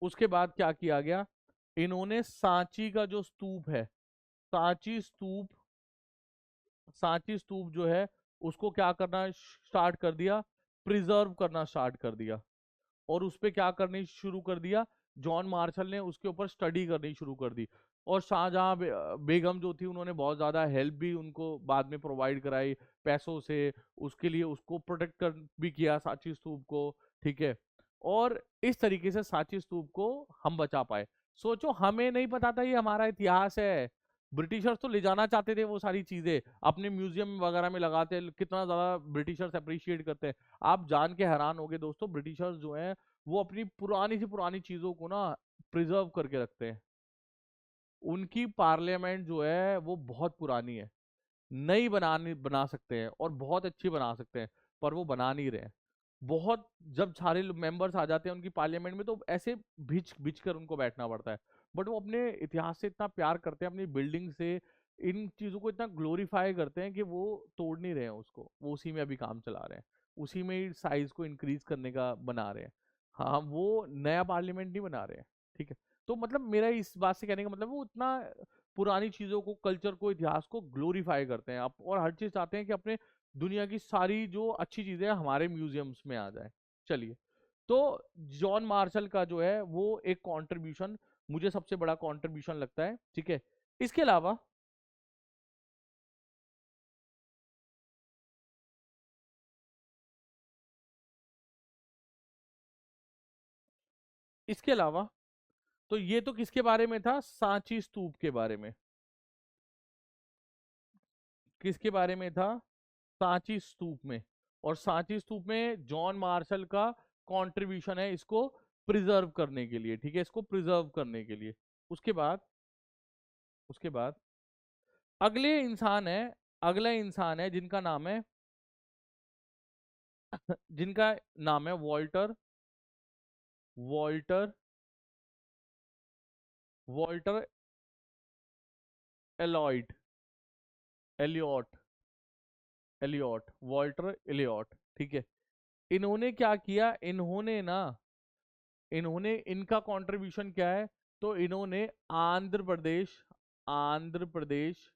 उसके बाद क्या किया गया, इन्होंने सांची का जो स्तूप है, सांची स्तूप, सांची स्तूप जो है उसको क्या करना स्टार्ट कर दिया, प्रिजर्व करना स्टार्ट कर दिया। और उस पे क्या करनी शुरू कर दिया, जॉन मार्शल ने उसके ऊपर स्टडी करनी शुरू कर दी। और शाहजहां बेगम जो थी उन्होंने बहुत ज्यादा हेल्प भी उनको बाद में प्रोवाइड कराई पैसों से, उसके लिए उसको प्रोटेक्ट कर भी किया सांची स्तूप को। ठीक है, और इस तरीके से सांची स्तूप को हम बचा पाए। सोचो हमें नहीं पता था ये हमारा इतिहास है, ब्रिटिशर्स तो ले जाना चाहते थे वो सारी चीजें अपने म्यूजियम वगैरह में लगाते, कितना ज्यादा ब्रिटिशर्स अप्रिशिएट करते हैं। आप जान के हैरान होगे दोस्तों, ब्रिटिशर्स जो हैं वो अपनी पुरानी से पुरानी चीजों को ना प्रिजर्व करके रखते हैं। उनकी पार्लियामेंट जो है वो बहुत पुरानी है, नई बना सकते हैं और बहुत अच्छी बना सकते हैं, पर वो बना नहीं रहे हैं। बहुत जब सारे मेंबर्स आ जाते हैं उनकी पार्लियामेंट में तो ऐसे भिच भिच कर उनको बैठना पड़ता है। बट वो अपने इतिहास से इतना प्यार करते हैं, अपनी बिल्डिंग से इन चीजों को इतना ग्लोरीफाई करते हैं कि वो तोड़ नहीं रहे हैं उसको, वो उसी में अभी काम चला रहे हैं, उसी में ही साइज को इंक्रीज करने का बना रहे हैं। हाँ, वो नया पार्लियामेंट नहीं बना रहे हैं। ठीक है, तो मतलब मेरा इस बात से कहने का मतलब वो उतना पुरानी चीजों को, कल्चर को, इतिहास को ग्लोरीफाई करते हैं आप, और हर चीज चाहते हैं कि अपने दुनिया की सारी जो अच्छी चीजें हमारे म्यूजियम्स में आ जाए। चलिए, तो जॉन मार्शल का जो है वो एक कंट्रीब्यूशन मुझे सबसे बड़ा कंट्रीब्यूशन लगता है। ठीक है, इसके अलावा, इसके अलावा तो ये तो किसके बारे में था, सांची स्तूप के बारे में, किसके बारे में था, सांची स्तूप में। और सांची स्तूप में जॉन मार्शल का कंट्रीब्यूशन है इसको प्रिजर्व करने के लिए। ठीक है, इसको प्रिजर्व करने के लिए। उसके बाद, उसके बाद अगले इंसान है, अगला इंसान है जिनका नाम है, जिनका नाम है Walter, Walter, Walter Lloyd, Elliot, Elliot, Walter Elliot. ठीक है, इन्होंने क्या किया, इन्होंने ना, इन्होंने, इनका कंट्रीब्यूशन क्या है, तो इन्होंने आंध्र प्रदेश, आंध्र प्रदेश,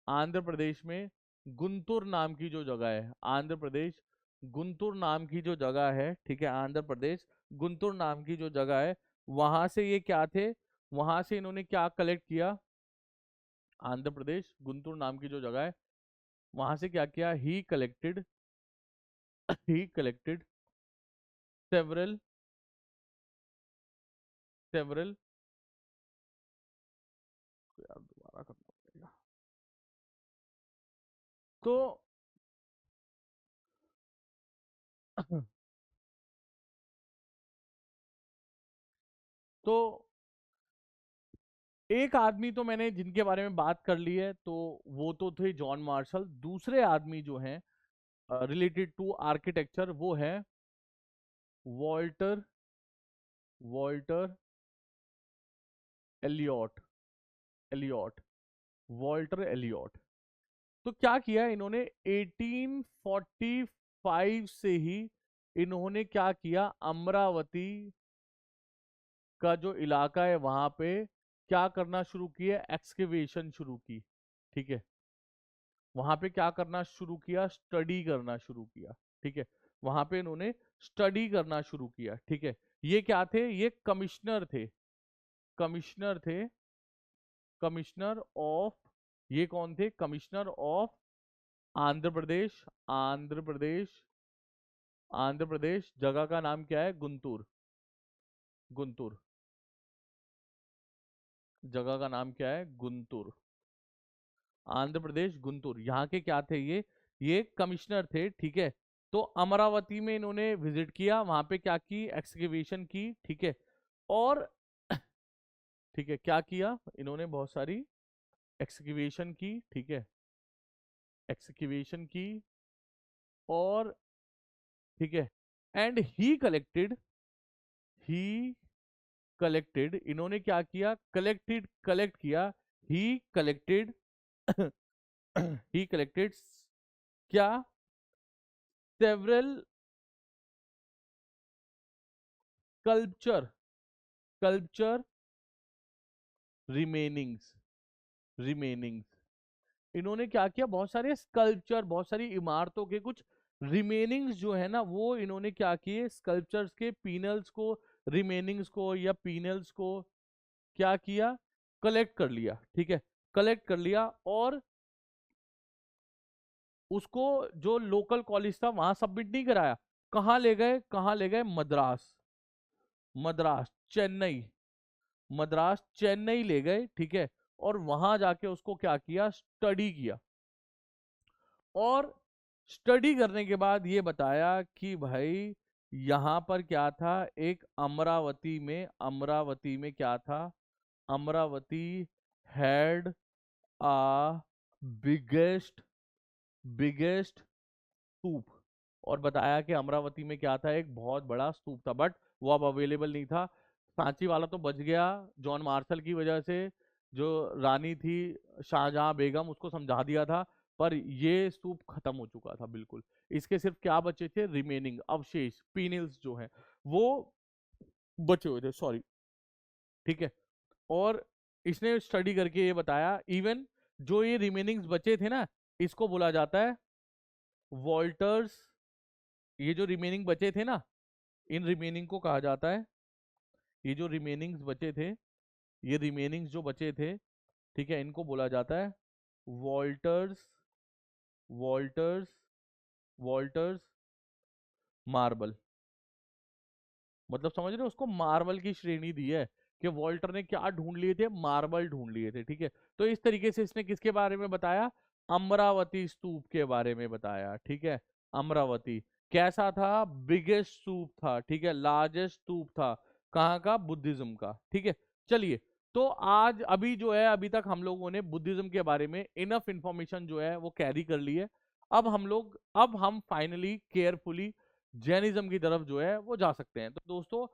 आंध्र प्रदेश में गुंटूर नाम की जो जगह है, आंध्र प्रदेश गुंटूर नाम की जो जगह है, ठीक है, आंध्र प्रदेश गुंटूर नाम की जो जगह है, वहां से ये क्या थे, वहां से इन्होंने क्या कलेक्ट किया, आंध्र प्रदेश गुंटूर नाम की जो जगह है वहां से क्या किया, ही कलेक्टेड, ही कलेक्टेड सेवरल, सेवरल, यार दोबारा करना पड़ेगा। तो तो एक आदमी तो मैंने जिनके बारे में बात कर ली है, तो वो तो थे जॉन मार्शल। दूसरे आदमी जो हैं रिलेटेड टू आर्किटेक्चर, वो है Walter Walter Elliot Elliot Walter Elliot. तो क्या किया इन्होंने 1845 से ही इन्होंने क्या किया, अमरावती का जो इलाका है वहां पे क्या करना शुरू किया, एक्सकेवेशन शुरू की। ठीक है, वहां पे क्या करना शुरू किया, स्टडी करना शुरू किया। ठीक है, वहां पे इन्होंने स्टडी करना शुरू किया। ठीक है, ये क्या थे, ये कमिश्नर थे, कमिश्नर थे, कमिश्नर ऑफ, ये कौन थे, कमिश्नर ऑफ आंध्र प्रदेश। आंध्र प्रदेश, आंध्र प्रदेश, जगह का नाम क्या है, गुंटूर। गुंटूर, जगह का नाम क्या है, गुंटूर। आंध्र प्रदेश, गुंटूर, यहाँ के क्या थे ये कमिश्नर थे। ठीक है, तो अमरावती में इन्होंने विजिट किया, वहां पे क्या की, एक्सकेवेशन की। ठीक है, और ठीक है, क्या किया इन्होंने, बहुत सारी एक्सकेवेशन की। ठीक है, एक्सकेवेशन की, और ठीक है, एंड ही कलेक्टेड, इन्होंने क्या किया, कलेक्ट किया, ही कलेक्टेड ही कलेक्टेड क्या, several sculpture, sculpture remainings, remainings, इन्होंने क्या किया, बहुत सारे स्कल्पचर, बहुत सारी इमारतों के कुछ रिमेनिंग्स जो है ना, वो इन्होंने क्या किए, स्कल्पचर्स के पीनल्स को, रिमेनिंग्स को या पीनल्स को क्या किया, कलेक्ट कर लिया। ठीक है, कलेक्ट कर लिया, और उसको जो लोकल कॉलेज था वहां सबमिट नहीं कराया, कहाँ ले गए, कहाँ ले गए, मद्रास, मद्रास, चेन्नई, मद्रास चेन्नई ले गए। ठीक है, और वहां जाके उसको क्या किया, स्टडी किया, और स्टडी करने के बाद ये बताया कि भाई यहां पर क्या था, एक अमरावती में क्या था, Amaravati had a biggest biggest stupa, और बताया कि अमरावती में क्या था, एक बहुत बड़ा स्तूप था, बट वो अब अवेलेबल नहीं था। सांची वाला तो बच गया जॉन मार्शल की वजह से, जो रानी थी शाहजहां बेगम, उसको समझा दिया था, पर ये स्तूप खत्म हो चुका था बिल्कुल। इसके सिर्फ क्या बचे थे, रिमेनिंग अवशेष, पीनिल्स जो हैं वो बचे हुए थे, सॉरी। ठीक है, और इसने स्टडी करके ये बताया, इवन जो ये रिमेनिंग्स बचे थे ना, इसको बोला जाता है वॉल्टर्स, ये जो रिमेनिंग बचे थे ना, इन रिमेनिंग को कहा जाता है, ये जो रिमेनिंग्स बचे थे, ये रिमेनिंग्स जो बचे थे, ठीक है, इनको बोला जाता है वॉल्टर्स, वॉल्टर्स, वॉल्टर्स मार्बल। मतलब समझ रहे हो, उसको मार्बल की श्रेणी दी है कि वॉल्टर ने क्या ढूंढ लिए थे, मार्बल ढूंढ लिए थे। ठीक है, तो इस तरीके से इसने किसके बारे में बताया, अमरावती स्तूप के बारे में बताया। ठीक है, अमरावती कैसा था, बिगेस्ट स्तूप था। ठीक है, लार्जेस्ट स्तूप था, कहाँ का, बुद्धिज्म का। ठीक है, चलिए, तो आज अभी जो है, अभी तक हम लोगों ने बुद्धिज्म के बारे में इनफ इंफॉर्मेशन जो है वो कैरी कर ली है। अब हम फाइनली केयरफुली जैनिज्म की तरफ जो है वो जा सकते हैं। तो दोस्तों,